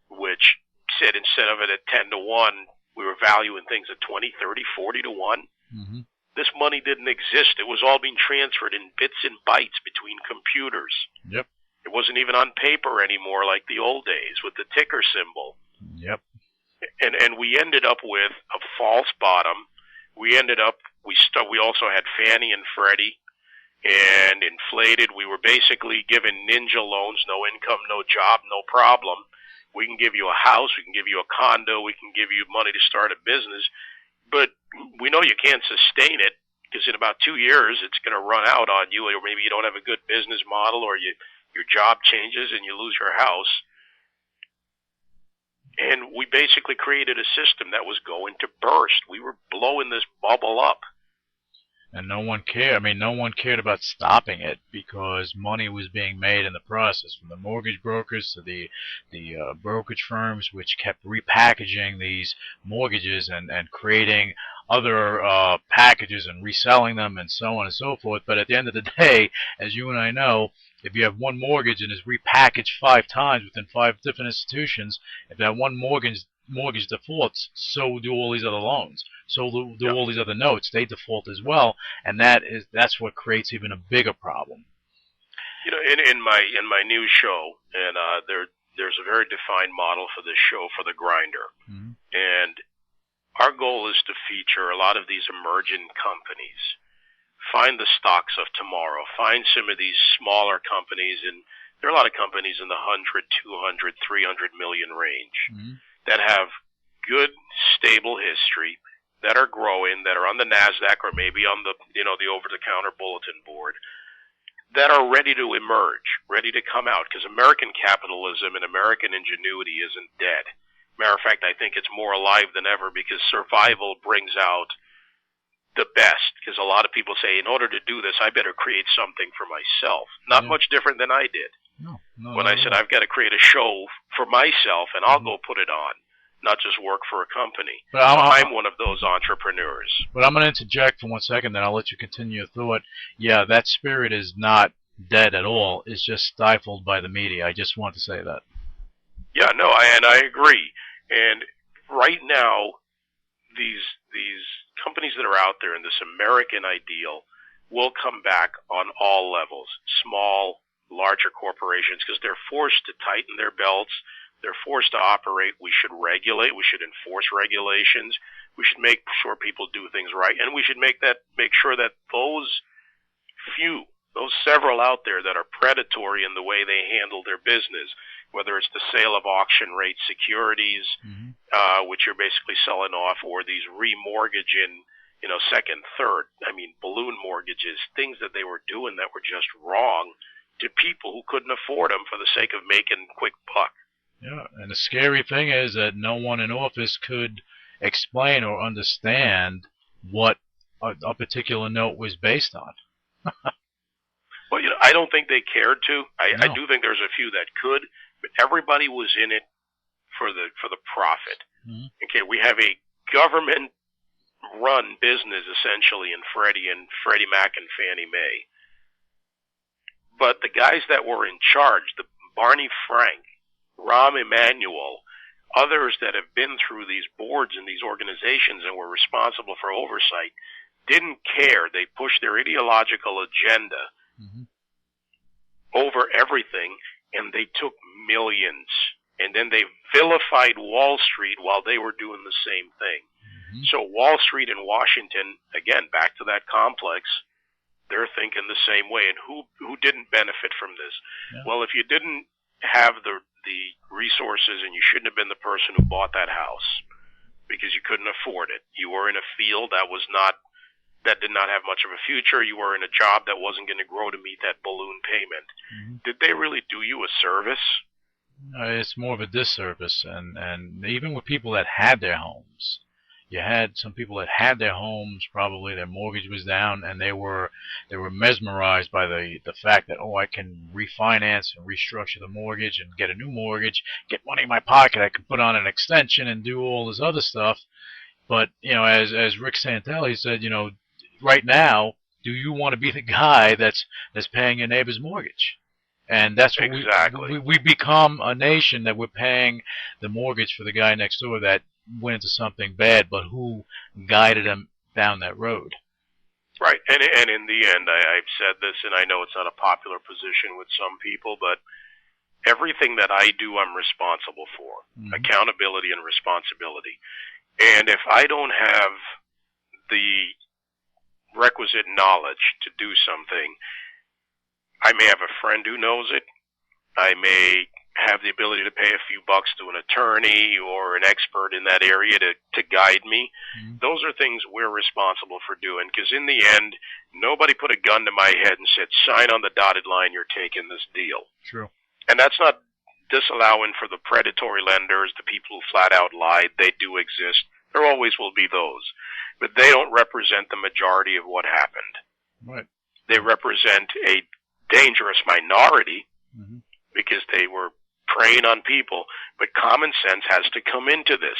which said instead of it at 10 to 1, we were valuing things at 20, 30, 40 to 1. Mm-hmm. This money didn't exist. It was all being transferred in bits and bytes between computers. Yep. It wasn't even on paper anymore like the old days with the ticker symbol. Yep. And we ended up with a false bottom. We also had Fannie and Freddie and inflated. We were basically given ninja loans, no income, no job, no problem. We can give you a house, we can give you a condo, we can give you money to start a business, but we know you can't sustain it because in about 2 years it's going to run out on you, or maybe you don't have a good business model, or your job changes and you lose your house. And we basically created a system that was going to burst. We were blowing this bubble up. And no one cared. I mean, no one cared about stopping it because money was being made in the process, from the mortgage brokers to the brokerage firms, which kept repackaging these mortgages and creating other packages and reselling them and so on and so forth. But at the end of the day, as you and I know, if you have one mortgage and it's repackaged 5 times within 5 different institutions, if that one mortgage defaults, so do all these other loans. So do all these other notes. They default as well, and that's what creates even a bigger problem. In my new show, and there's a very defined model for this show for the grinder, and our goal is to feature a lot of these emerging companies. Find the stocks of tomorrow. Find some of these smaller companies, and there are a lot of companies in the 100, 200, 300 million range that have good, stable history, that are growing, that are on the NASDAQ or maybe on the the over-the-counter bulletin board, that are ready to emerge, ready to come out, because American capitalism and American ingenuity isn't dead. Matter of fact, I think it's more alive than ever because survival brings out the best, because a lot of people say, in order to do this, I better create something for myself. Not much different than I did. When I said I've got to create a show for myself and I'll go put it on, not just work for a company. But I'm one of those entrepreneurs. But I'm going to interject for 1 second, then I'll let you continue your thought. Yeah, that spirit is not dead at all. It's just stifled by the media. I just want to say that. Yeah, no, I agree. And right now, these companies that are out there in this American ideal will come back on all levels, small, larger corporations, because they're forced to tighten their belts. They're forced to operate. We should regulate. We should enforce regulations. We should make sure people do things right, and we should make sure that those several out there that are predatory in the way they handle their business, whether it's the sale of auction rate securities, which you're basically selling off, or these remortgaging, second, third, balloon mortgages, things that they were doing that were just wrong to people who couldn't afford them for the sake of making quick buck. Yeah, and the scary thing is that no one in office could explain or understand what a particular note was based on. Well, I don't think they cared to. I No. do think there's a few that could, but everybody was in it for the profit. Mm-hmm. Okay, we have a government-run business essentially in Freddie Mac and Fannie Mae, but the guys that were in charge, the Barney Frank, Rahm Emanuel, others that have been through these boards and these organizations and were responsible for oversight, didn't care. They pushed their ideological agenda over everything, and they took millions. And then they vilified Wall Street while they were doing the same thing. So Wall Street in Washington, again, back to that complex, they're thinking the same way. And who didn't benefit from this? Yeah. Well, if you didn't have the resources, and you shouldn't have been the person who bought that house because you couldn't afford it. You were in a field that did not have much of a future. You were in a job that wasn't going to grow to meet that balloon payment. Did they really do you a service? It's more of a disservice, and even with people that had their homes. You had some people that had their homes, probably their mortgage was down, and they were mesmerized by the fact that, I can refinance and restructure the mortgage and get a new mortgage, get money in my pocket, I can put on an extension and do all this other stuff. But, as Rick Santelli said, right now, do you want to be the guy that's paying your neighbor's mortgage? And that's what exactly. we become a nation that we're paying the mortgage for the guy next door that went into something bad, but who guided him down that road. Right, and in the end, I've said this, and I know it's not a popular position with some people, but everything that I do, I'm responsible for. Accountability and responsibility. And if I don't have the requisite knowledge to do something, I may have a friend who knows it. I may have the ability to pay a few bucks to an attorney or an expert in that area to guide me. Those are things we're responsible for doing, because in the end, nobody put a gun to my head and said, sign on the dotted line, you're taking this deal. True. And that's not disallowing for the predatory lenders, the people who flat out lied. They do exist. There always will be those. But they don't represent the majority of what happened. Right. They represent a dangerous minority because they were preying on people, but common sense has to come into this.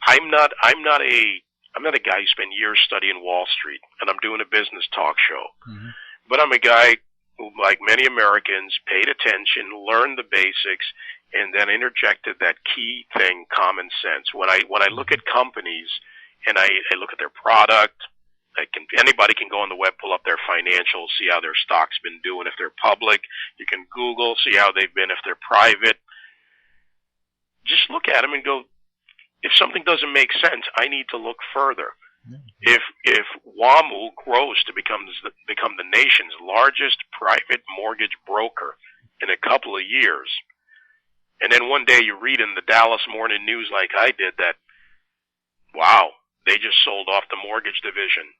I'm not a guy who spent years studying Wall Street, and I'm doing a business talk show. But I'm a guy who, like many Americans, paid attention, learned the basics, and then interjected that key thing, common sense. When I look at companies and I look at their product, anybody can go on the web, pull up their financials, see how their stock's been doing. If they're public, you can Google, see how they've been. If they're private, just look at them and go, if something doesn't make sense, I need to look further. If WAMU grows to become the nation's largest private mortgage broker in a couple of years, and then one day you read in the Dallas Morning News like I did that, wow, they just sold off the mortgage division.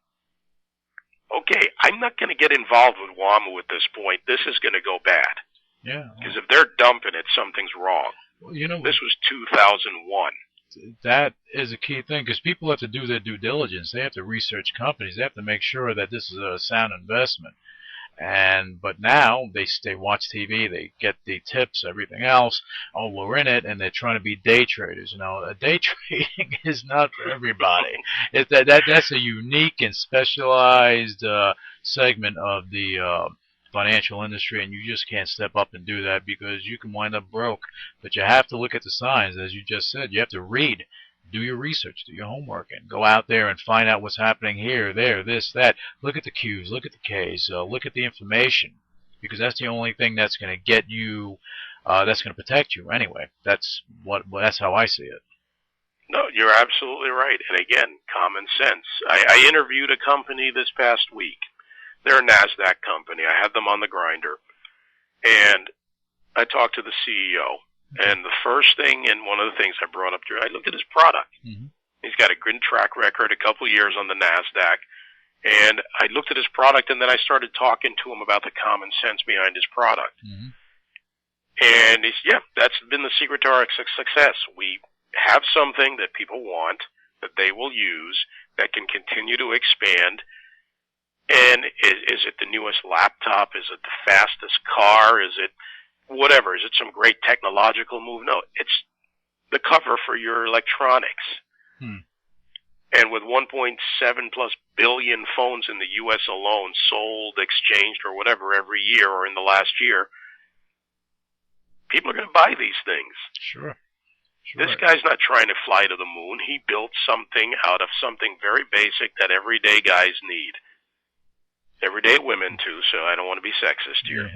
Okay, I'm not going to get involved with WAMU at this point. This is going to go bad. Yeah. Because if they're dumping it, something's wrong. Well, this was 2001. That is a key thing, because people have to do their due diligence. They have to research companies. They have to make sure that this is a sound investment. But now they watch TV, they get the tips, everything else. Oh, we're in it, and they're trying to be day traders. Day trading is not for everybody. That's a unique and specialized segment of the financial industry, and you just can't step up and do that because you can wind up broke. But you have to look at the signs, as you just said. You have to read. Do your research, do your homework, and go out there and find out what's happening here, there, this, that. Look at the Qs, look at the Ks, look at the information, because that's the only thing that's going to get you, that's going to protect you anyway. That's how I see it. No, you're absolutely right. And again, common sense. I interviewed a company this past week. They're a NASDAQ company. I had them on the grinder, and I talked to the CEO. And the first thing, and one of the things I brought up to her, I looked at his product. He's got a good track record, a couple years on the NASDAQ. And I looked at his product, and then I started talking to him about the common sense behind his product. And that's been the secret to our success. We have something that people want, that they will use, that can continue continue to expand. And is it the newest laptop? Is it the fastest car? Is it whatever? Is it some great technological move? No, it's the cover for your electronics. And with 1.7 plus billion phones in the U.S. alone sold, exchanged, or whatever every year or in the last year, people are going to buy these things. Sure. This guy's not trying to fly to the moon. He built something out of something very basic that everyday guys need. Everyday women, too, so I don't want to be sexist here.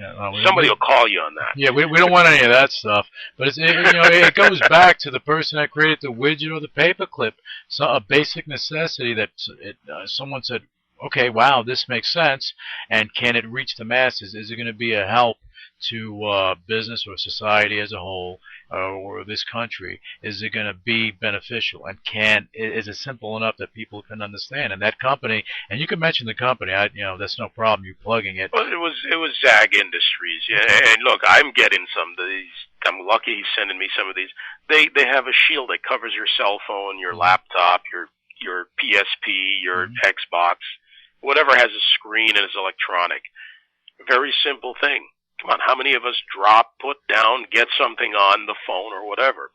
Somebody will call you on that. Yeah, we don't want any of that stuff. But it goes back to the person that created the widget or the paperclip. So a basic necessity that someone said, okay, wow, this makes sense. And can it reach the masses? Is it going to be a help to business or society as a whole, or this country? Is it going to be beneficial? And is it simple enough that people can understand? And that company, and you can mention the company. That's no problem. You plugging it. Well, it was Zag Industries. Yeah, and look, I'm getting some of these. I'm lucky he's sending me some of these. They have a shield that covers your cell phone, your laptop, your PSP, your Xbox, whatever has a screen and is electronic. Very simple thing. Come on, how many of us drop, put down, get something on the phone or whatever?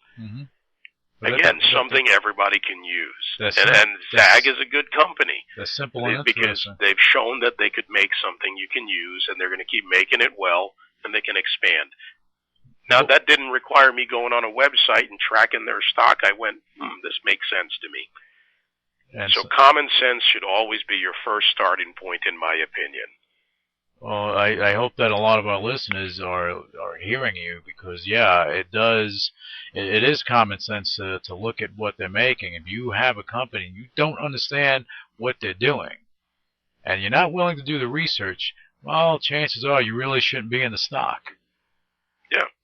Again, something everybody can use. And Zag is a good company. That's simple because they've shown that they could make something you can use, and they're going to keep making it well, and they can expand. Now, that didn't require me going on a website and tracking their stock. I went, this makes sense to me. And so common sense should always be your first starting point, in my opinion. Well, I hope that a lot of our listeners are hearing you, because it is common sense to look at what they're making. If you have a company and you don't understand what they're doing, and you're not willing to do the research, well, chances are you really shouldn't be in the stock.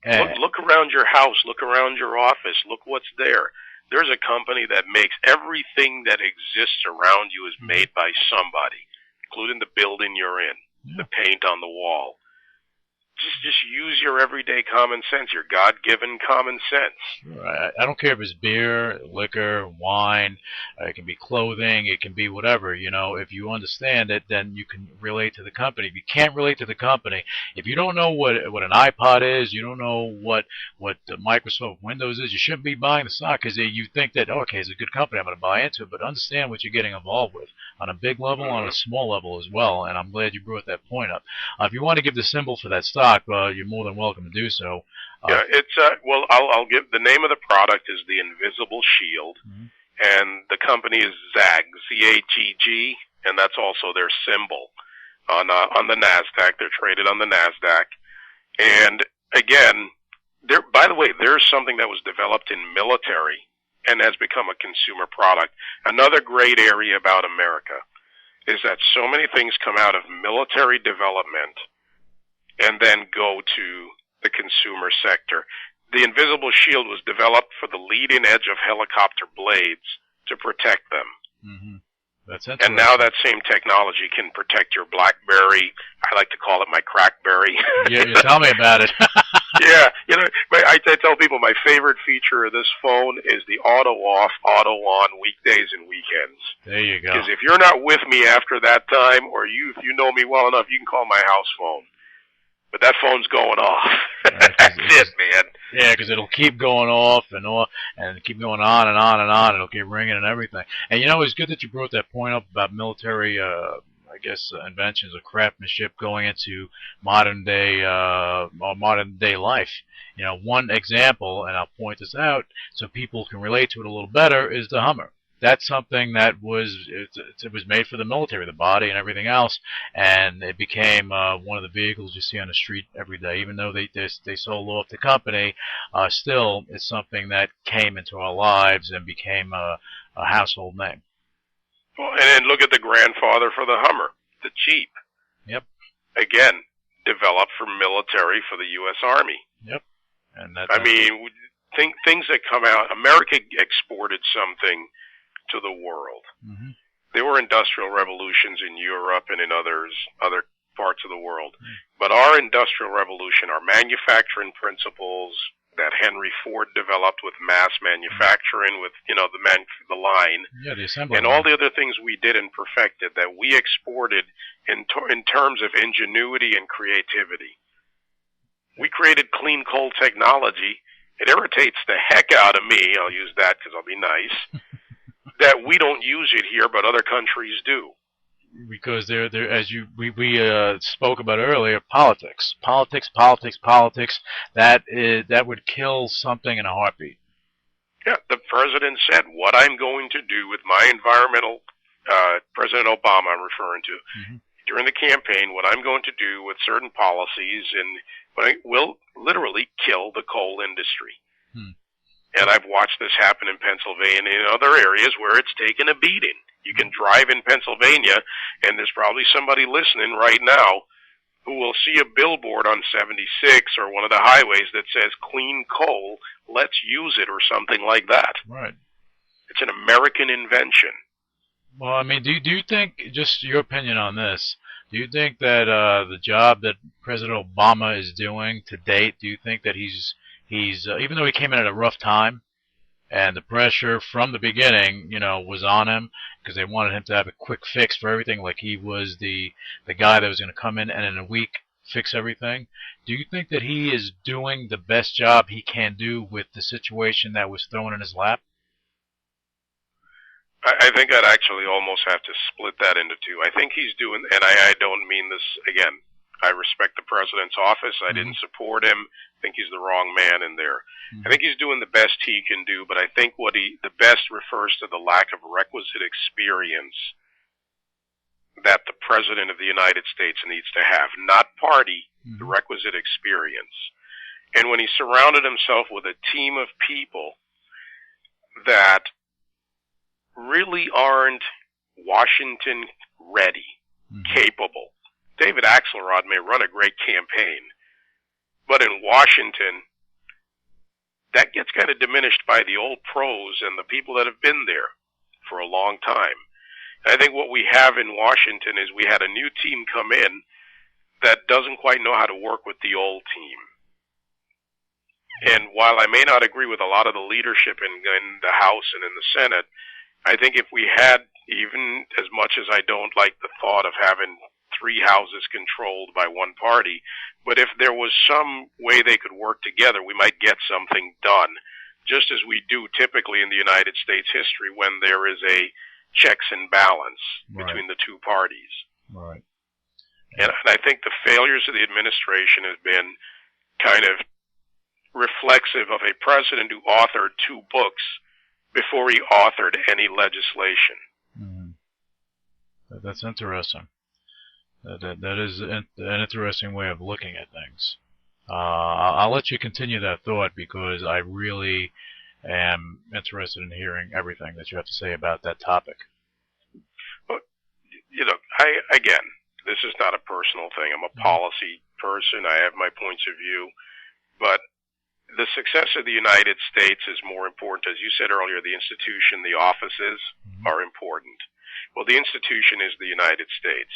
Yeah. Look around your house, look around your office, look what's there. There's a company that makes everything that exists around you is made by somebody, including the building you're in. The paint on the wall. Just use your everyday common sense, your God-given common sense. Right. I don't care if it's beer, liquor, wine, it can be clothing, it can be whatever. If you understand it, then you can relate to the company. If you can't relate to the company, if you don't know what an iPod is, you don't know what the Microsoft Windows is, you shouldn't be buying the stock, because you think that, okay, it's a good company, I'm going to buy into it, but understand what you're getting involved with on a big level, on a small level as well, and I'm glad you brought that point up. If you want to give the symbol for that stock, you're more than welcome to do so. It's I'll give the name of the product is the Invisible Shield, and the company is Zag, ZAGG, and that's also their symbol on the Nasdaq. They're traded on the Nasdaq, and again, by the way, there's something that was developed in military and has become a consumer product. Another great area about America is that so many things come out of military development and then go to the consumer sector. The Invisible Shield was developed for the leading edge of helicopter blades to protect them. That's interesting. And now that same technology can protect your BlackBerry. I like to call it my Crackberry. You tell me about it. Yeah, I tell people my favorite feature of this phone is the auto off, auto on weekdays and weekends. There you go. Because if you're not with me after that time, or if you know me well enough, you can call my house phone. But that phone's going off. That's it, man. Yeah, because it'll keep going off and keep going on and on and on. It'll keep ringing and everything. And it's good that you brought that point up about military, inventions or craftsmanship going into modern day life. One example, and I'll point this out so people can relate to it a little better, is the Hummer. That's something that was made for the military, the body and everything else, and it became one of the vehicles you see on the street every day. Even though they sold off the company, still it's something that came into our lives and became a household name. Well, and then look at the grandfather for the Hummer, the Jeep. Yep. Again, developed for military for the U.S. Army. Yep. And things that come out. America exported something to the world. There were industrial revolutions in Europe and in other parts of the world. But our industrial revolution, our manufacturing principles, that Henry Ford developed with mass manufacturing, with the line, the assembly and line. all the other things we did and perfected that we exported in terms of ingenuity and creativity. We created clean coal technology. It irritates the heck out of me, I'll use that because I'll be nice, that we don't use it here, but other countries do. Because they're as we spoke about earlier, politics. That would kill something in a heartbeat. Yeah, the president said, what I'm going to do with my environmental, President Obama I'm referring to, during the campaign, what I'm going to do with certain policies will literally kill the coal industry. And I've watched this happen in Pennsylvania and in other areas where it's taken a beating. You can drive in Pennsylvania, and there's probably somebody listening right now who will see a billboard on 76 or one of the highways that says clean coal, let's use it, or something like that. Right. It's an American invention. Well, I mean, do you think, just your opinion on this, do you think that the job that President Obama is doing to date, do you think that he's even though he came in at a rough time, and the pressure from the beginning, was on him because they wanted him to have a quick fix for everything, like he was the guy that was going to come in and in a week fix everything. Do you think that he is doing the best job he can do with the situation that was thrown in his lap? I think I'd actually almost have to split that into two. I think he's doing, and I don't mean this, again, I respect the president's office. I didn't support him. I think he's the wrong man in there. I think he's doing the best he can do, but I think the best refers to the lack of requisite experience that the President of the United States needs to have, not party, the requisite experience. And when he surrounded himself with a team of people that really aren't Washington ready, capable. David Axelrod may run a great campaign, but in Washington, that gets kind of diminished by the old pros and the people that have been there for a long time. And I think what we have in Washington is we had a new team come in that doesn't quite know how to work with the old team. And while I may not agree with a lot of the leadership in the House and in the Senate, I think if we had, even as much as I don't like the thought of having three houses controlled by one party, but if there was some way they could work together, we might get something done, just as we do typically in the United States history when there is a checks and balance between the two parties. Right. And I think the failures of the administration have been kind of reflexive of a president who authored 2 books before he authored any legislation. That's interesting. That is an interesting way of looking at things. I'll let you continue that thought because I really am interested in hearing everything that you have to say about that topic. Well, again, this is not a personal thing. I'm a policy person. I have my points of view. But the success of the United States is more important. As you said earlier, the institution, the offices are important. Well, the institution is the United States.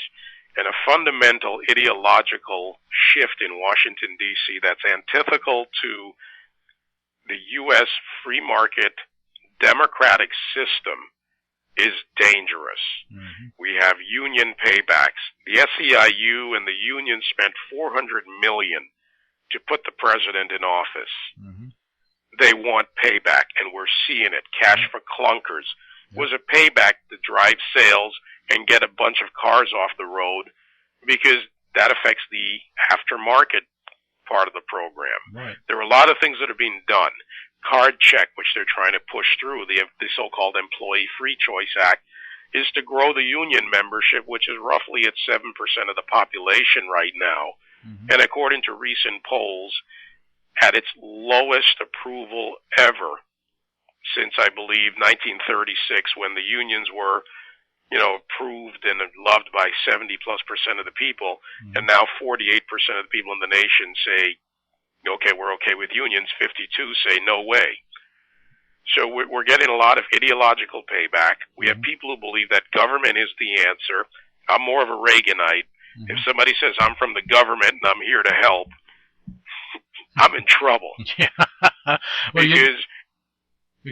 And a fundamental ideological shift in Washington, D.C. that's antithetical to the U.S. free market democratic system is dangerous. We have union paybacks. The SEIU and the union spent $400 million to put the president in office. They want payback, and we're seeing it. Cash for clunkers was a payback to drive sales and get a bunch of cars off the road, because that affects the aftermarket part of the program. There are a lot of things that are being done. Card check, which they're trying to push through, the so-called Employee Free Choice Act, is to grow the union membership, which is roughly at 7% of the population right now. And according to recent polls, at its lowest approval ever since, I believe, 1936, when the unions were, approved and loved by 70+% of the people, and now 48% of the people in the nation say, okay, we're okay with unions. 52 say no way. So we're getting a lot of ideological payback. We have people who believe that government is the answer. I'm more of a Reaganite. If somebody says I'm from the government and I'm here to help, I'm in trouble. Yeah. Well, because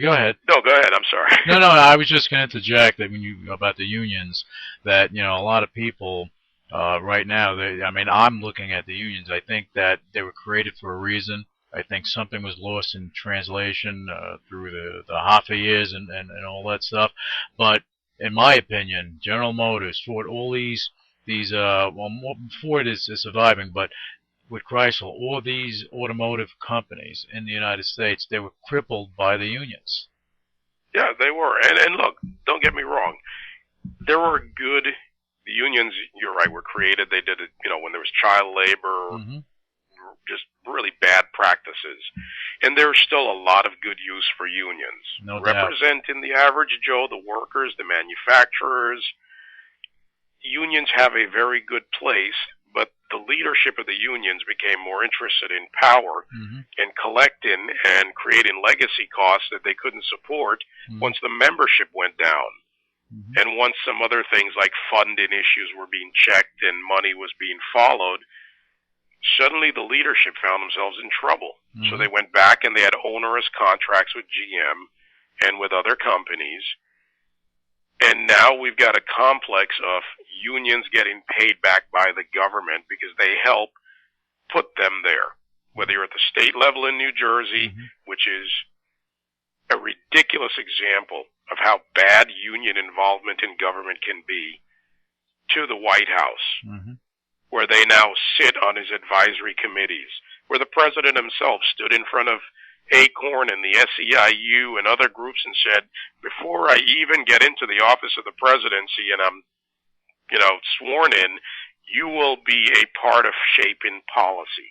go ahead. No, go ahead. I'm sorry. No. I was just going to interject that about the unions, that a lot of people right now. I'm looking at the unions. I think that they were created for a reason. I think something was lost in translation through the Hoffa years and all that stuff. But in my opinion, General Motors, Ford, all these Ford is surviving, but with Chrysler, all these automotive companies in the United States, they were crippled by the unions. Yeah, they were. And look, don't get me wrong. There were the unions, you're right, were created. They did it, when there was child labor, just really bad practices. And there's still a lot of good use for unions. No doubt. Representing the average Joe, the workers, the manufacturers. Unions have a very good place, but the leadership of the unions became more interested in power and collecting and creating legacy costs that they couldn't support once the membership went down. And once some other things like funding issues were being checked and money was being followed, suddenly the leadership found themselves in trouble. So they went back and they had onerous contracts with GM and with other companies. And now we've got a complex of unions getting paid back by the government because they help put them there. Whether you're at the state level in New Jersey, which is a ridiculous example of how bad union involvement in government can be, to the White House, where they now sit on his advisory committees, where the president himself stood in front of Acorn and the SEIU and other groups and said, before I even get into the office of the presidency and I'm, sworn in, you will be a part of shaping policy.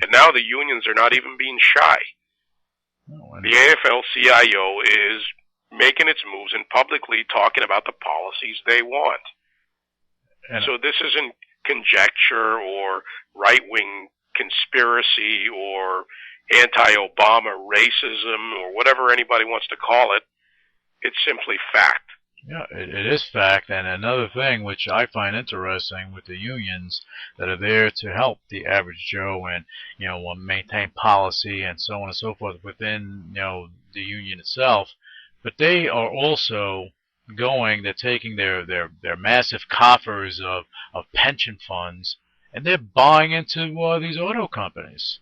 And now the unions are not even being shy. The AFL-CIO is making its moves and publicly talking about the policies they want. So this isn't conjecture or right-wing conspiracy or anti-Obama racism or whatever anybody wants to call it. It's simply fact. Yeah, it is fact. And another thing which I find interesting with the unions that are there to help the average Joe and, maintain policy and so on and so forth within, the union itself, but they are also they're taking their massive coffers of pension funds and they're buying into these auto companies.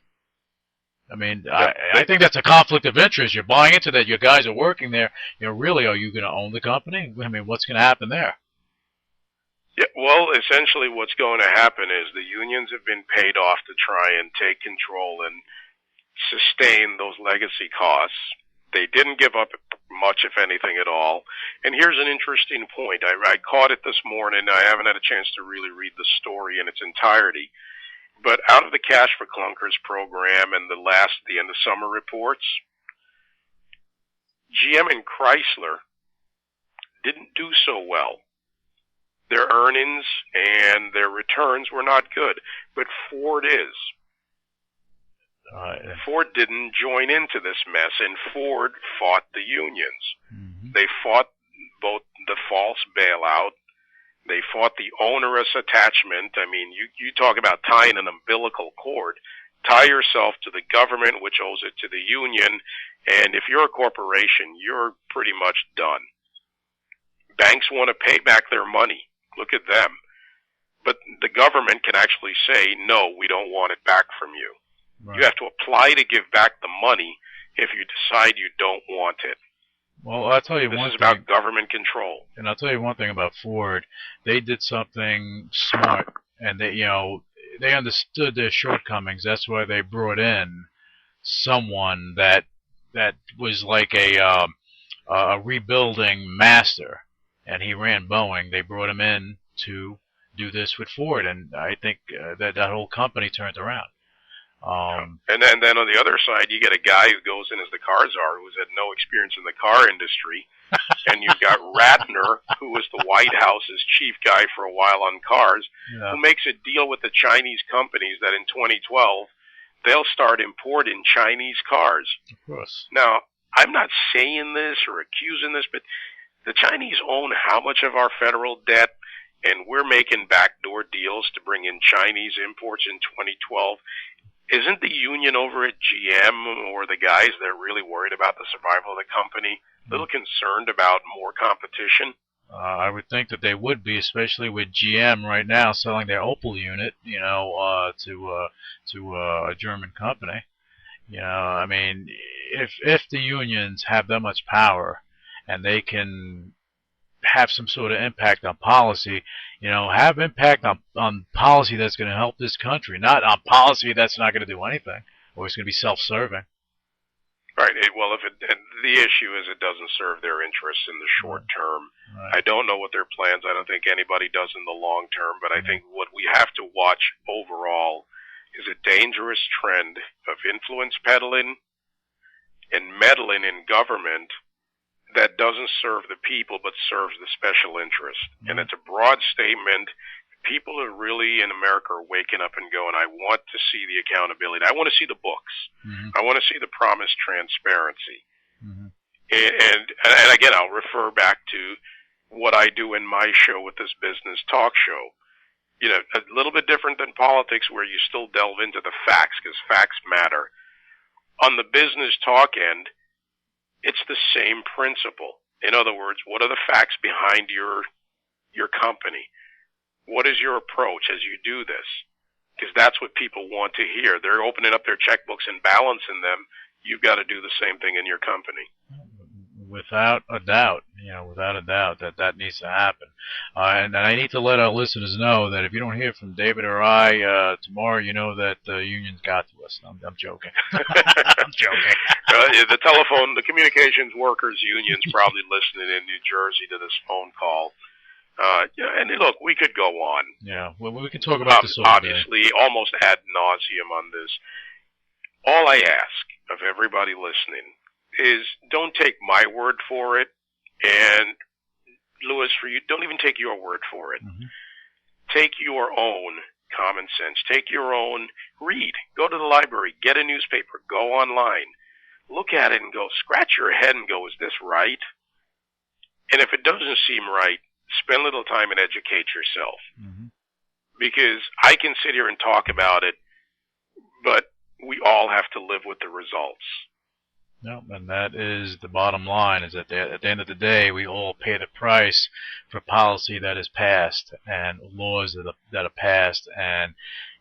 I mean, I think that's a conflict of interest. You're buying into that. Your guys are working there. Really, are you going to own the company? I mean, what's going to happen there? Yeah, well, essentially what's going to happen is the unions have been paid off to try and take control and sustain those legacy costs. They didn't give up much, if anything, at all. And here's an interesting point. I caught it this morning. I haven't had a chance to really read the story in its entirety. But out of the Cash for Clunkers program and the end of summer reports, GM and Chrysler didn't do so well. Their earnings and their returns were not good, but Ford is. Ford didn't join into this mess, and Ford fought the unions. They fought both the false bailout. They fought the onerous attachment. I mean, you talk about tying an umbilical cord. Tie yourself to the government, which owes it to the union, and if you're a corporation, you're pretty much done. Banks want to pay back their money. Look at them. But the government can actually say, no, we don't want it back from you. Right. You have to apply to give back the money if you decide you don't want it. Well, I'll tell you this one is thing. About government control. And I'll tell you one thing about Ford. They did something smart, and they understood their shortcomings. That's why they brought in someone that was like a rebuilding master, and he ran Boeing. They brought him in to do this with Ford, and I think that whole company turned around. And then on the other side, you get a guy who goes in as the car czar who's had no experience in the car industry, and you've got Ratner, who was the White House's chief guy for a while on cars, who makes a deal with the Chinese companies that in 2012 they'll start importing Chinese cars. Of course. Now, I'm not saying this or accusing this, but the Chinese own how much of our federal debt, and we're making backdoor deals to bring in Chinese imports in 2012. isn't the union over at GM or the guys that are really worried about the survival of the company a little concerned about more competition? I would think that they would be, especially with GM right now selling their Opel unit, to a German company. I mean, if the unions have that much power and they can have some sort of impact on policy, have impact on policy that's going to help this country, not on policy that's not going to do anything or it's going to be self-serving. Right. Well, and the issue is it doesn't serve their interests in the short term. Right. I don't know what their plans. I don't think anybody does in the long term. But I think what we have to watch overall is a dangerous trend of influence peddling and meddling in government that doesn't serve the people but serves the special interest. And it's a broad statement. People are really in America are waking up and going, I want to see the accountability. I want to see the books. I want to see the promised transparency. And again, I'll refer back to what I do in my show with this business talk show. A little bit different than politics where you still delve into the facts because facts matter. On the business talk end, it's the same principle. In other words, what are the facts behind your company? What is your approach as you do this? Because that's what people want to hear. They're opening up their checkbooks and balancing them. You've got to do the same thing in your company. Without a doubt, that needs to happen. And I need to let our listeners know that if you don't hear from David or I tomorrow, you know that the union's got to us. I'm joking. I'm joking. The communications workers union's probably listening in New Jersey to this phone call. And look, we could go on. Yeah, well, we can talk about this all obviously, day. Almost ad nauseum on this. All I ask of everybody listening is don't take my word for it, and Louis, for you, don't even take your word for it. Take your own common sense. Take your own read. Go to the library. Get a newspaper. Go online. Look at it and go, scratch your head and go, is this right? And if it doesn't seem right, spend a little time and educate yourself. Because I can sit here and talk about it, but we all have to live with the results. No, and that is the bottom line, is that at the end of the day, we all pay the price for policy that is passed and laws that are passed, and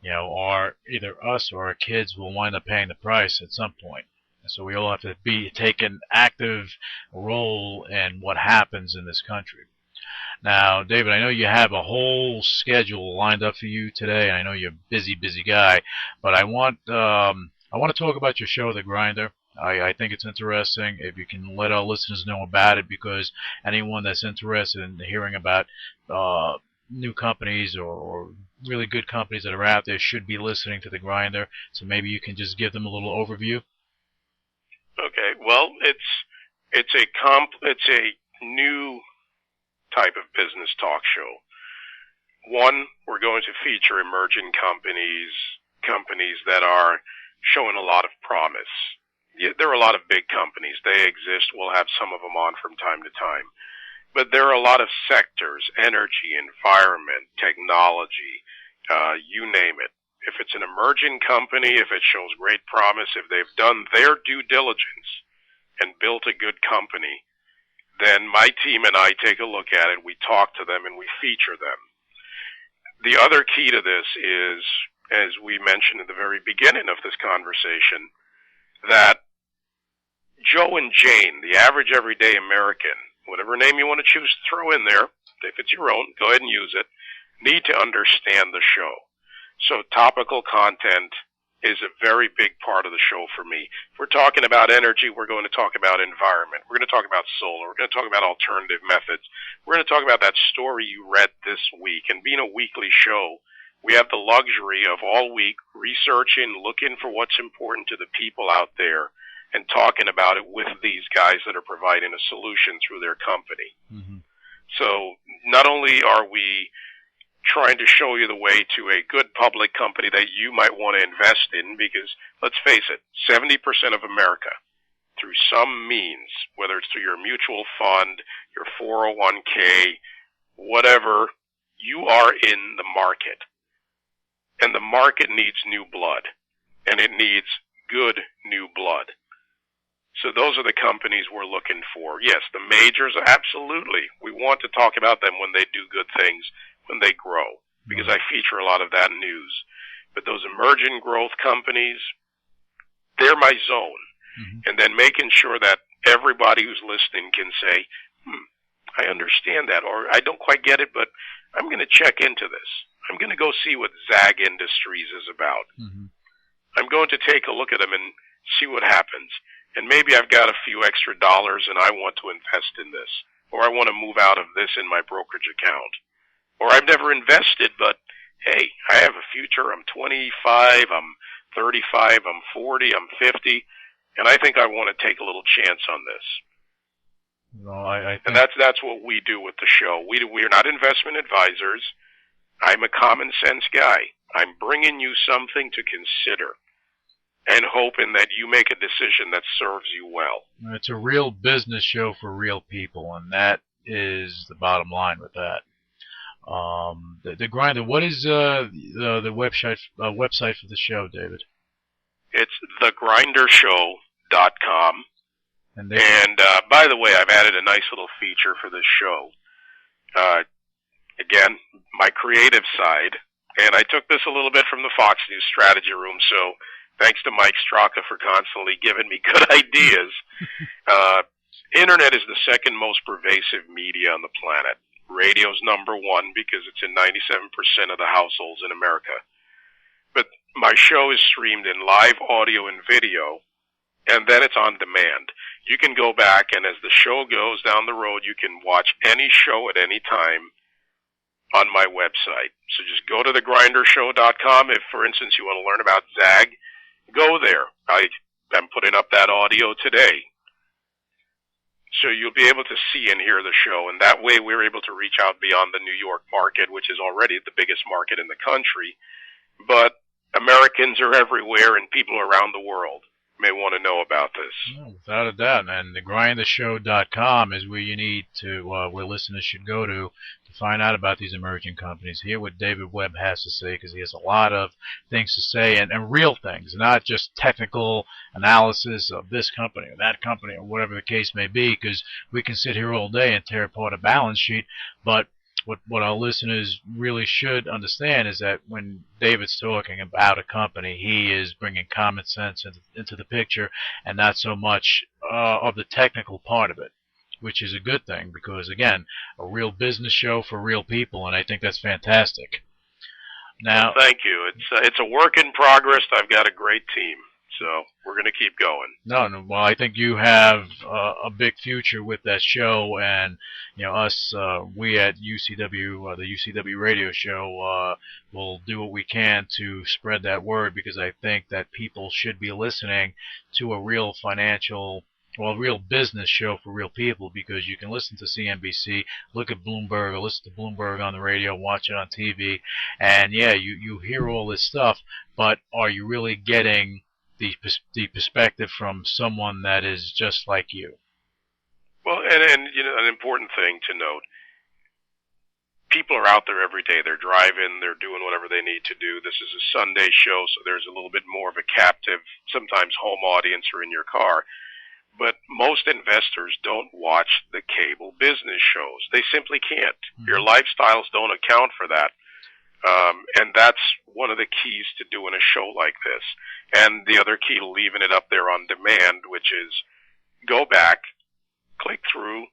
our either us or our kids will wind up paying the price at some point. And so we all have to take an active role in what happens in this country. Now, David, I know you have a whole schedule lined up for you today. I know you're a busy guy, but I want to talk about your show, The Grinder. I think it's interesting if you can let our listeners know about it, because anyone that's interested in hearing about new companies or really good companies that are out there should be listening to The Grinder. So maybe you can just give them a little overview. Okay, well, it's a new type of business talk show. One, we're going to feature emerging companies that are showing a lot of promise. There are a lot of big companies. They exist. We'll have some of them on from time to time. But there are a lot of sectors, energy, environment, technology, you name it. If it's an emerging company, if it shows great promise, if they've done their due diligence and built a good company, then my team and I take a look at it, we talk to them, and we feature them. The other key to this is, as we mentioned at the very beginning of this conversation, that Joe and Jane, the average everyday American, whatever name you want to choose to throw in there, if it's your own, go ahead and use it, need to understand the show. So topical content is a very big part of the show for me. If we're talking about energy, we're going to talk about environment. We're going to talk about solar. We're going to talk about alternative methods. We're going to talk about that story you read this week. And being a weekly show, we have the luxury of all week researching, looking for what's important to the people out there, and talking about it with these guys that are providing a solution through their company. So not only are we trying to show you the way to a good public company that you might want to invest in, because let's face it, 70% of America, through some means, whether it's through your mutual fund, your 401k, whatever, you are in the market. And the market needs new blood. and it needs good new blood. So those are the companies we're looking for. Yes, the majors, absolutely. We want to talk about them when they do good things, when they grow, because I feature a lot of that news. But those emerging growth companies, they're my zone. And then making sure that everybody who's listening can say, I understand that, or I don't quite get it, but I'm going to check into this. I'm going to go see what Zag Industries is about. I'm going to take a look at them and see what happens. And maybe I've got a few extra dollars and I want to invest in this, or I want to move out of this in my brokerage account. Or I've never invested, but hey, I have a future. I'm 25, I'm 35, I'm 40, I'm 50, and I think I want to take a little chance on this. Well, I think... And that's what we do with the show. We're not investment advisors. I'm a common sense guy. I'm bringing you something to consider and hoping that you make a decision that serves you well. It's a real business show for real people, and that is the bottom line with that. The Grinder. What is the website for the show, David? It's thegrindershow.com. And by the way, I've added a nice little feature for this show. Again, my creative side, and I took this a little bit from the Fox News strategy room, so thanks to Mike Straka for constantly giving me good ideas. Internet is the second most pervasive media on the planet. Radio's number one because it's in 97% of the households in America. But my show is streamed in live audio and video, and then it's on demand. You can go back, and as the show goes down the road, you can watch any show at any time on my website. So just go to thegrindershow.com. If, for instance, you want to learn about Zag, go there. I'm putting up that audio today. So you'll be able to see and hear the show, and that way we're able to reach out beyond the New York market, which is already the biggest market in the country. But Americans are everywhere, and people around the world may want to know about this. No, without a doubt, and thegrindershow.com is where you need to, where listeners should go to find out about these emerging companies, hear what David Webb has to say, because he has a lot of things to say, and real things, not just technical analysis of this company or that company or whatever the case may be, because we can sit here all day and tear apart a balance sheet, but what our listeners really should understand is that when David's talking about a company, he is bringing common sense into the picture and not so much of the technical part of it, which is a good thing because, again, a real business show for real people, and I think that's fantastic. Now, well, thank you. It's a work in progress. I've got a great team. So we're going to keep going. No, well, I think you have a big future with that show, and us, we at UCW, the UCW radio show, will do what we can to spread that word because I think that people should be listening to a real real business show for real people because you can listen to CNBC, look at Bloomberg, or listen to Bloomberg on the radio, watch it on TV, and yeah, you hear all this stuff, but are you really getting the perspective from someone that is just like you? Well, and an important thing to note, people are out there every day. They're driving, they're doing whatever they need to do. This is a Sunday show, so there's a little bit more of a captive, sometimes home audience or in your car. But most investors don't watch the cable business shows. They simply can't. Your lifestyles don't account for that. And that's one of the keys to doing a show like this. And the other key to leaving it up there on demand, which is go back, click through,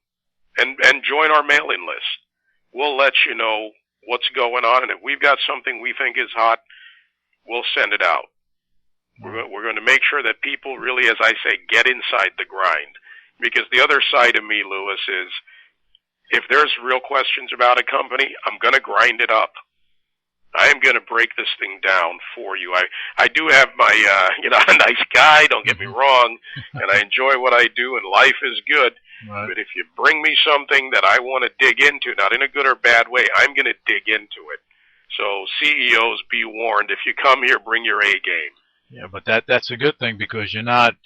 and join our mailing list. We'll let you know what's going on, and if we've got something we think is hot, we'll send it out. We're going to make sure that people really, as I say, get inside the grind. Because the other side of me, Louis, is if there's real questions about a company, I'm going to grind it up. I am going to break this thing down for you. I do have my, a nice guy, don't get me wrong, and I enjoy what I do, and life is good. Right. But if you bring me something that I want to dig into, not in a good or bad way, I'm going to dig into it. So CEOs, be warned. If you come here, bring your A game. Yeah, but that's a good thing because you're not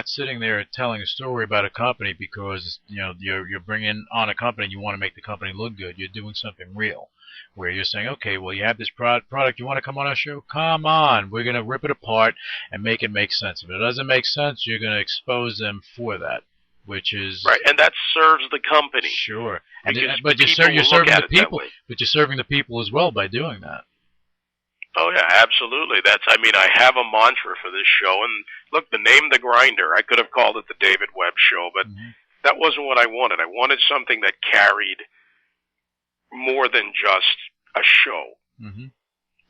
sitting there telling a story about a company because you're bringing on a company and you want to make the company look good. You're doing something real, where you're saying, okay, well you have this product, you want to come on our show? Come on, we're gonna rip it apart and make it make sense. If it doesn't make sense, you're gonna expose them for that, which is right, and that serves the company. Sure, But you're serving the people. But you're serving the people as well by doing that. Oh yeah, absolutely. I have a mantra for this show, and look, the name The Grinder, I could have called it the David Webb Show, but that wasn't what I wanted. I wanted something that carried more than just a show. Mm-hmm.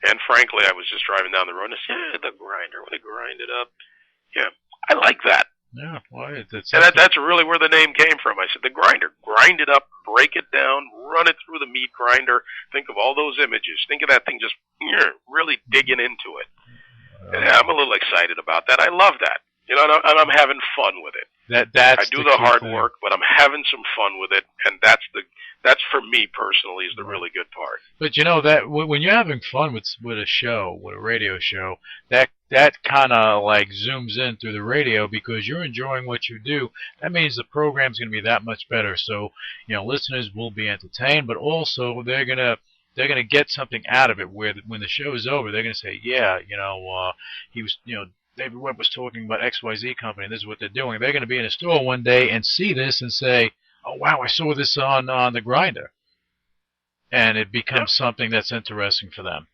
And frankly, I was just driving down the road and I said, The Grinder, when I grind it up. Yeah, I like that. Yeah, well, that's really where the name came from. I said, The Grinder. Grind it up, break it down, run it through the meat grinder. Think of all those images. Think of that thing just really digging into it. Yeah, I'm a little excited about that. I love that. And I'm having fun with it. I do the hard work, but I'm having some fun with it, and that's for me personally is the really good part. But that when you're having fun with a show, with a radio show, that kind of like zooms in through the radio because you're enjoying what you do. That means the program's going to be that much better. So listeners will be entertained, but also they're gonna get something out of it. Where when the show is over, they're gonna say, yeah, he was David Webb was talking about XYZ company, and this is what they're doing. They're going to be in a store one day and see this and say, oh, wow, I saw this on the grinder. And it becomes something that's interesting for them.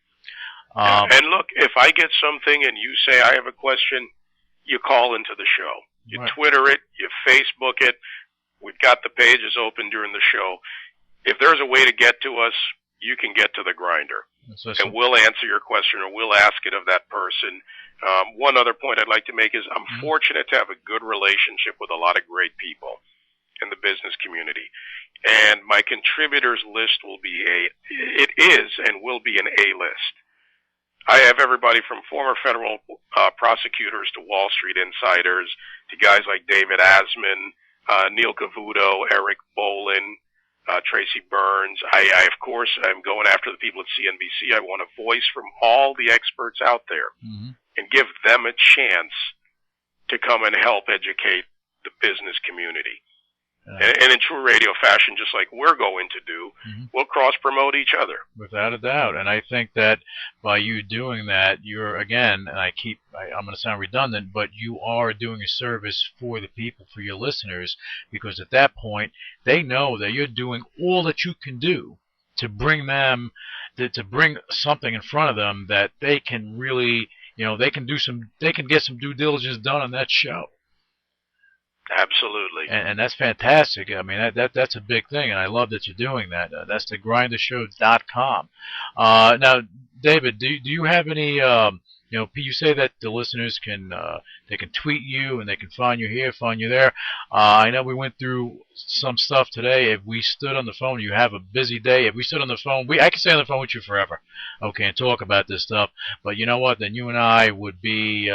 And look, if I get something and you say I have a question, you call into the show. You Twitter it, you Facebook it. We've got the pages open during the show. If there's a way to get to us, you can get to the grinder. And we'll answer your question or we'll ask it of that person. One other point I'd like to make is I'm fortunate to have a good relationship with a lot of great people in the business community. And my contributors list it is and will be an A list. I have everybody from former federal prosecutors to Wall Street insiders to guys like David Asman, Neil Cavuto, Eric Bolin, Tracy Burns. I of course, I'm going after the people at CNBC. I want a voice from all the experts out there and give them a chance to come and help educate the business community. And in true radio fashion, just like we're going to do, we'll cross-promote each other. Without a doubt. And I think that by you doing that, you're, again, and I'm going to sound redundant, but you are doing a service for the people, for your listeners, because at that point, they know that you're doing all that you can do to bring them, to bring something in front of them that they can really, they can get some due diligence done on that show. Absolutely. And that's fantastic. I mean, that's a big thing, and I love that you're doing that. That's the grindershow.com. Now, David, do you have any, you say that the listeners can tweet you and they can find you here, find you there. I know we went through some stuff today. If we stood on the phone, you have a busy day. If we stood on the phone, I could stay on the phone with you forever, okay, and talk about this stuff. But you know what? Then you and I would be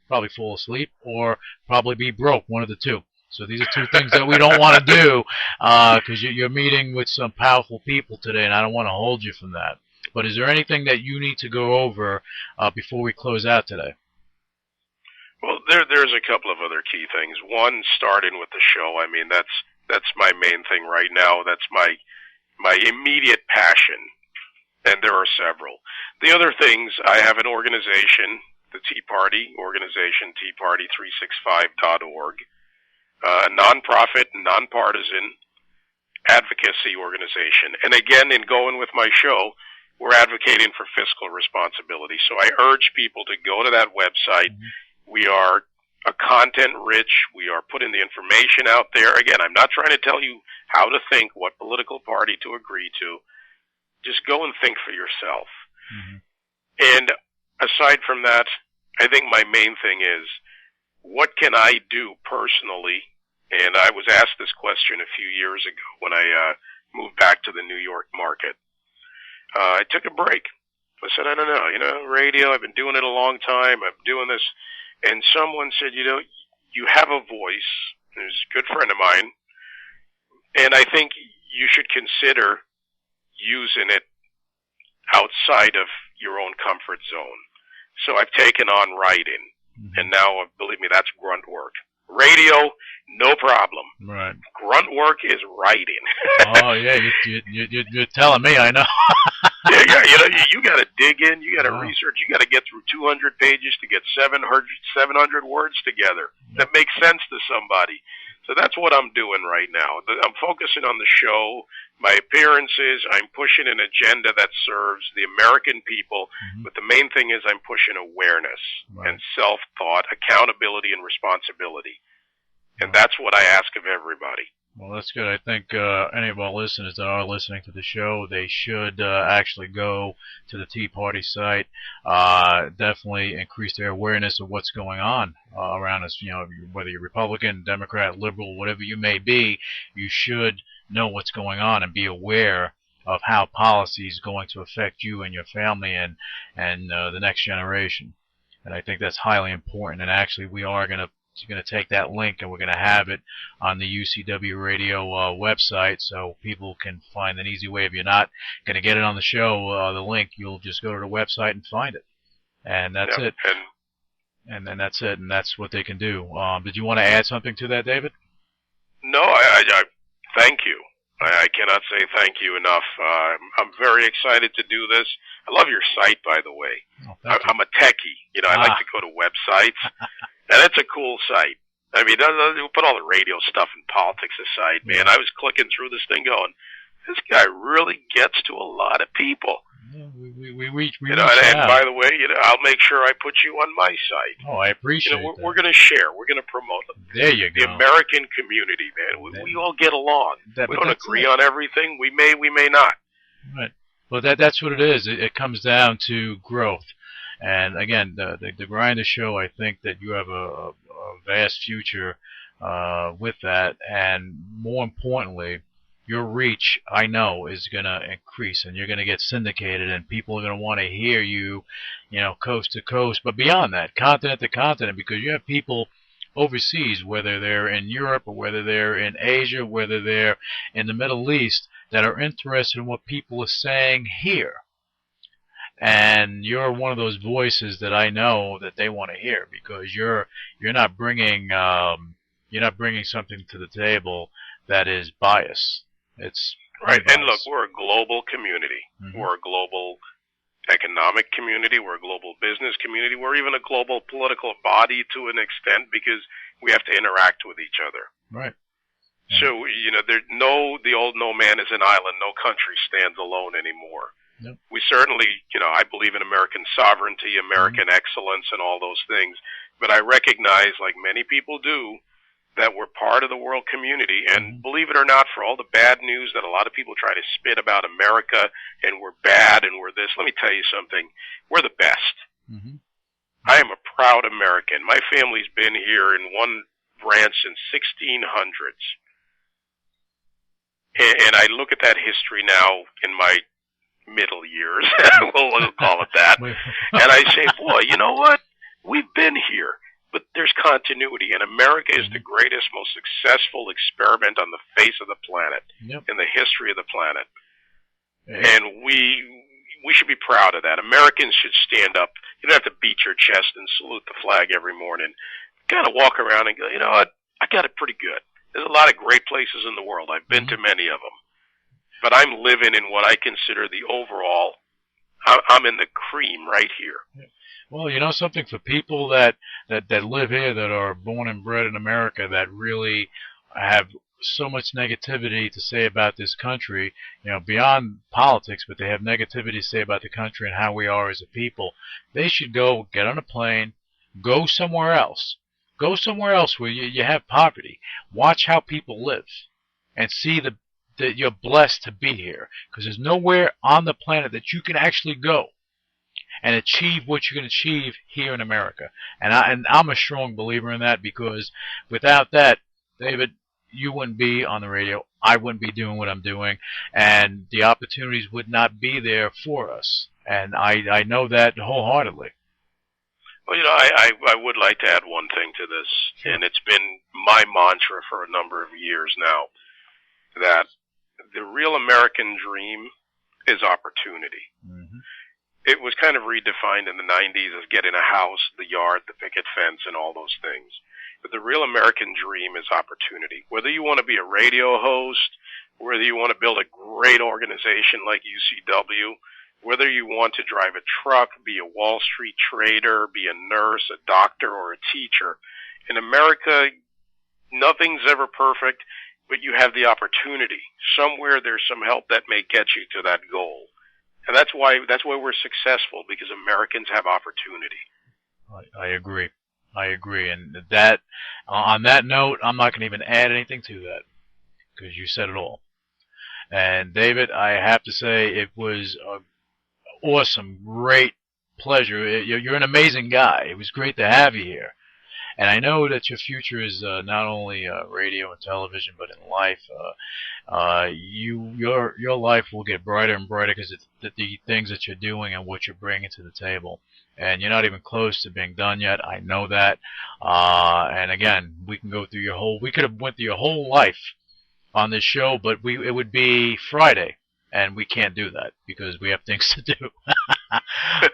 probably fall asleep or probably be broke, one of the two. So these are two things that we don't want to do because you're meeting with some powerful people today, and I don't want to hold you from that. But is there anything that you need to go over before we close out today? Well, there's a couple of other key things. One, starting with the show. I mean, that's my main thing right now. That's my immediate passion, and there are several. The other things, I have an organization, the Tea Party organization, teaparty365.org, a nonprofit, nonpartisan advocacy organization. And again, in going with my show, we're advocating for fiscal responsibility. So I urge people to go to that website. We are a content-rich. We are putting the information out there. Again, I'm not trying to tell you how to think, what political party to agree to. Just go and think for yourself. And aside from that, I think my main thing is, what can I do personally? And I was asked this question a few years ago when I moved back to the New York market. I took a break. I said, I don't know, radio, I've been doing it a long time. I'm doing this. And someone said, you have a voice. He's a good friend of mine. And I think you should consider using it outside of your own comfort zone. So I've taken on writing, and now, believe me, that's grunt work. Radio, no problem. Right. Grunt work is writing. Oh yeah, you're telling me. I know. Yeah, you got to dig in. You got to research. You got to get through 200 pages to get 700 words together that make sense to somebody. So that's what I'm doing right now. I'm focusing on the show, my appearances. I'm pushing an agenda that serves the American people. But the main thing is I'm pushing awareness and self-thought, accountability, and responsibility. And that's what I ask of everybody. Well, that's good. I think any of our listeners that are listening to the show, they should actually go to the Tea Party site. Definitely increase their awareness of what's going on around us. You know, whether you're Republican, Democrat, liberal, whatever you may be, you should know what's going on and be aware of how policy is going to affect you and your family and the next generation. And I think that's highly important. And actually, we are going to take that link and we're going to have it on the UCW Radio website so people can find an easy way. If you're not going to get it on the show, the link, you'll just go to the website and find it. And that's it. And then that's it. And that's what they can do. Did you want to add something to that, David? No, I thank you. I cannot say thank you enough. I'm very excited to do this. I love your site, by the way. I'm a techie. You know, I like to go to websites. And it's a cool site. I mean, we'll put all the radio stuff and politics aside, man. I was clicking through this thing going, this guy really gets to a lot of people. Yeah, we reach and by the way, I'll make sure I put you on my site. Oh, I appreciate that. We're going to share. We're going to promote them. There you go. The American community, man. We all get along. We don't agree on everything. We may not. Right. Well, that's what it is. It comes down to growth. And again, the Grinder Show, I think that you have a vast future with that. And more importantly, your reach, I know, is going to increase, and you're going to get syndicated, and people are going to want to hear you, coast to coast, but beyond that, continent to continent, because you have people overseas, whether they're in Europe or whether they're in Asia, whether they're in the Middle East, that are interested in what people are saying here. And you're one of those voices that I know that they want to hear, because you're not bringing something to the table that is biased. It's right. And look, we're a global community. We're a global economic community. We're a global business community. We're even a global political body to an extent, because we have to interact with each other. Right. So, the old no man is an island, no country stands alone anymore. Yep. We certainly, I believe in American sovereignty, American excellence, and all those things. But I recognize, like many people do, that we're part of the world community. And believe it or not, for all the bad news that a lot of people try to spit about America, and we're bad and we're this, let me tell you something. We're the best. I am a proud American. My family's been here in one branch since 1600s. And I look at that history now in my middle years, we'll call it that, and I say, boy, you know what? We've been here, but there's continuity, and America is the greatest, most successful experiment on the face of the planet, in the history of the planet. And we should be proud of that. Americans should stand up. You don't have to beat your chest and salute the flag every morning. Kind of walk around and go, you know what? I got it pretty good. There's a lot of great places in the world. I've been to many of them. But I'm living in what I consider the overall, I'm in the cream right here. Well, something for people that live here, that are born and bred in America, that really have so much negativity to say about this country, beyond politics, but they have negativity to say about the country and how we are as a people. They should go get on a plane, go somewhere else. Go somewhere else where you have poverty. Watch how people live and see that you're blessed to be here, because there's nowhere on the planet that you can actually go and achieve what you can achieve here in America. And I'm a strong believer in that, because without that, David, you wouldn't be on the radio. I wouldn't be doing what I'm doing, and the opportunities would not be there for us. And I know that wholeheartedly. Well, I would like to add one thing to this, and it's been my mantra for a number of years now, that the real American dream is opportunity. it was kind of redefined in the 90s as getting a house, the yard, the picket fence, and all those things. But the real American dream is opportunity. Whether you want to be a radio host, whether you want to build a great organization like UCW, whether you want to drive a truck, be a Wall Street trader, be a nurse, a doctor, or a teacher, in America, nothing's ever perfect, but you have the opportunity. Somewhere there's some help that may get you to that goal. And that's why we're successful, because Americans have opportunity. I agree. And that, on that note, I'm not going to even add anything to that, because you said it all. And David, I have to say, it was an awesome, great pleasure. You're an amazing guy. It was great to have you here. And I know that your future is not only radio and television, but in life. Your life will get brighter and brighter because it's the things that you're doing and what you're bringing to the table. And you're not even close to being done yet. I know that. And again, we can go through we could have went through your whole life on this show, but it would be Friday. And we can't do that because we have things to do.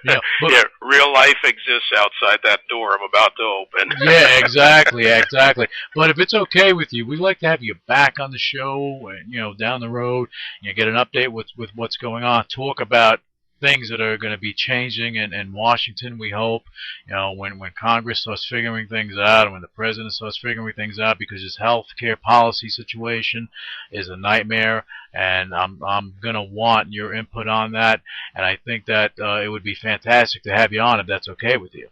Yeah, real life exists outside that door I'm about to open. Yeah, exactly. But if it's okay with you, we'd like to have you back on the show, and down the road, get an update with what's going on, talk about things that are going to be changing in Washington, we hope, when Congress starts figuring things out, and when the president starts figuring things out, because his health care policy situation is a nightmare, and I'm going to want your input on that, and I think that it would be fantastic to have you on if that's okay with you.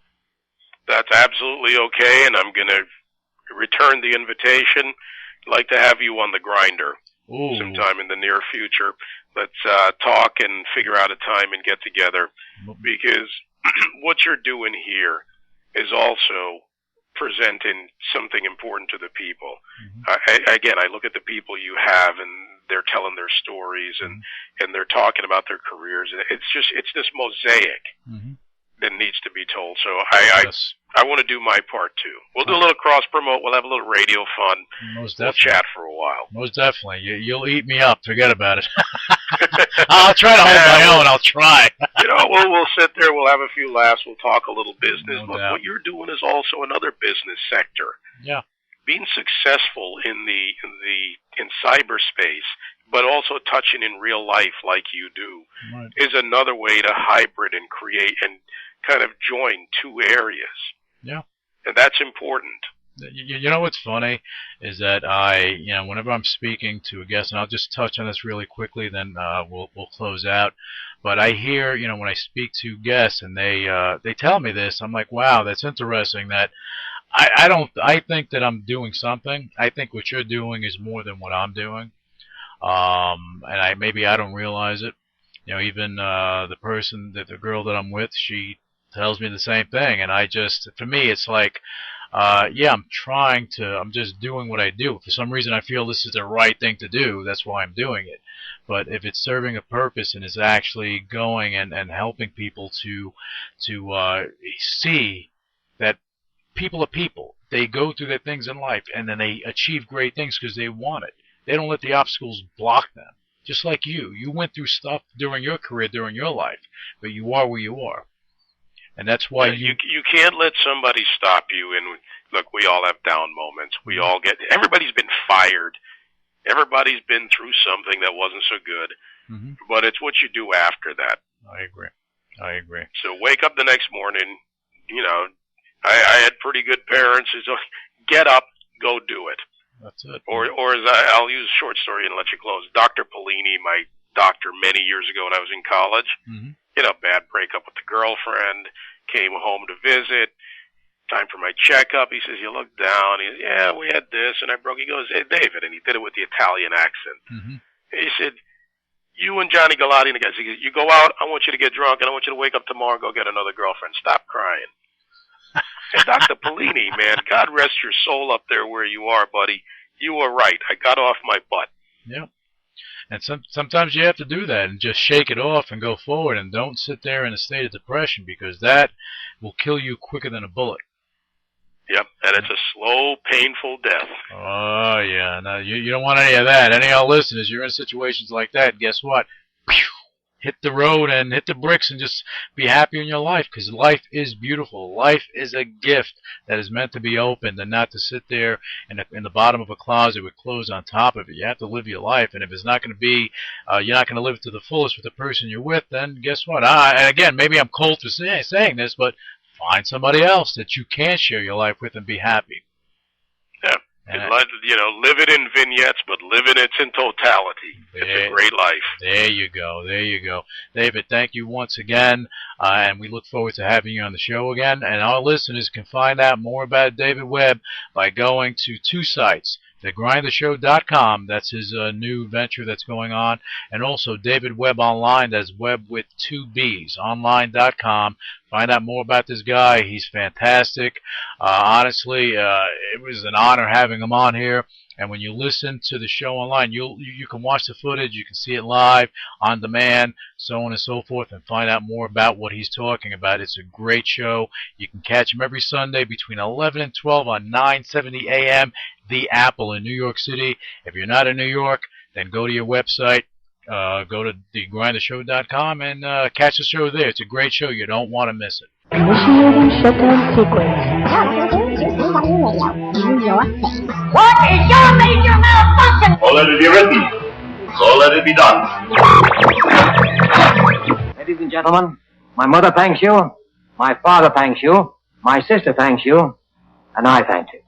That's absolutely okay, and I'm going to return the invitation. I'd like to have you on the grinder. Ooh. Sometime in the near future. Let's talk and figure out a time and get together, because what you're doing here is also presenting something important to the people. Mm-hmm. I look at the people you have, and they're telling their stories, and they're talking about their careers. It's this mosaic that needs to be told. So I want to do my part too. We'll do a little cross promote. We'll have a little radio fun. We'll chat for a while. Most definitely. You'll eat me up. Forget about it. I'll try to hold my own. I'll try. We'll sit there. We'll have a few laughs. We'll talk a little business. No doubt. What you're doing is also another business sector. Yeah. Being successful in cyberspace, but also touching in real life like you do, right, is another way to hybrid and create and kind of join two areas. Yeah. And that's important. You know what's funny is that whenever I'm speaking to a guest, and I'll just touch on this really quickly, then we'll close out. But I hear, when I speak to guests and they tell me this, I'm like, wow, that's interesting. That I think that I'm doing something. I think what you're doing is more than what I'm doing, and maybe I don't realize it. Even the girl that I'm with, she tells me the same thing, and for me, it's like, I'm just doing what I do. For some reason, I feel this is the right thing to do. That's why I'm doing it. But if it's serving a purpose and is actually going and helping people to see that people are people, they go through their things in life, and then they achieve great things because they want it. They don't let the obstacles block them. Just like you went through stuff during your career, during your life, but you are where you are. And that's why you can't let somebody stop you. And look, we all have down moments. Everybody's been fired. Everybody's been through something that wasn't so good. Mm-hmm. But it's what you do after that. I agree. So wake up the next morning. I had pretty good parents. So get up, go do it. That's it. Or I'll use a short story and let you close. Dr. Polini, my doctor many years ago when I was in college, bad breakup with the girlfriend, came home to visit, time for my checkup. He says, you look down. He says, yeah, we had this, and I broke. He goes, hey, David, and he did it with the Italian accent. Mm-hmm. He said, you and Johnny Galati and the guys, he goes, you go out, I want you to get drunk, and I want you to wake up tomorrow and go get another girlfriend. Stop crying. And Dr. Polini, man, God rest your soul up there where you are, buddy. You were right. I got off my butt. Yeah. And sometimes you have to do that and just shake it off and go forward, and don't sit there in a state of depression, because that will kill you quicker than a bullet. Yep, and it's a slow, painful death. Oh, yeah. No, you don't want any of that. Any of our listeners, you're in situations like that, guess what? hit the road and hit the bricks and just be happy in your life, because life is beautiful. Life is a gift that is meant to be opened and not to sit there in the bottom of a closet with clothes on top of it. You have to live your life, and if it's not going to be, you're not going to live it to the fullest with the person you're with, then guess what? And again, maybe I'm cold for saying this, but find somebody else that you can share your life with and be happy. Yeah. Live it in vignettes, but live it in totality. It's a great life. There you go. There you go. David, thank you once again, and we look forward to having you on the show again. And our listeners can find out more about David Webb by going to two sites. TheGrinderShow.com, that's his new venture that's going on, and also David Webb Online, that's Webb with 2 B's, online.com. Find out more about this guy. He's fantastic. Honestly, it was an honor having him on here. And when you listen to the show online, you can watch the footage, you can see it live, on demand, so on and so forth, and find out more about what he's talking about. It's a great show. You can catch him every Sunday between 11 and 12 on 970 AM, The Apple in New York City. If you're not in New York, then go to your website. Go to thegrindershow.com and catch the show there. It's a great show. You don't want to miss it. Initiating shutdown sequence. What is your major malfunction? So let it be written. So let it be done. Ladies and gentlemen, my mother thanks you, my father thanks you, my sister thanks you, and I thank you.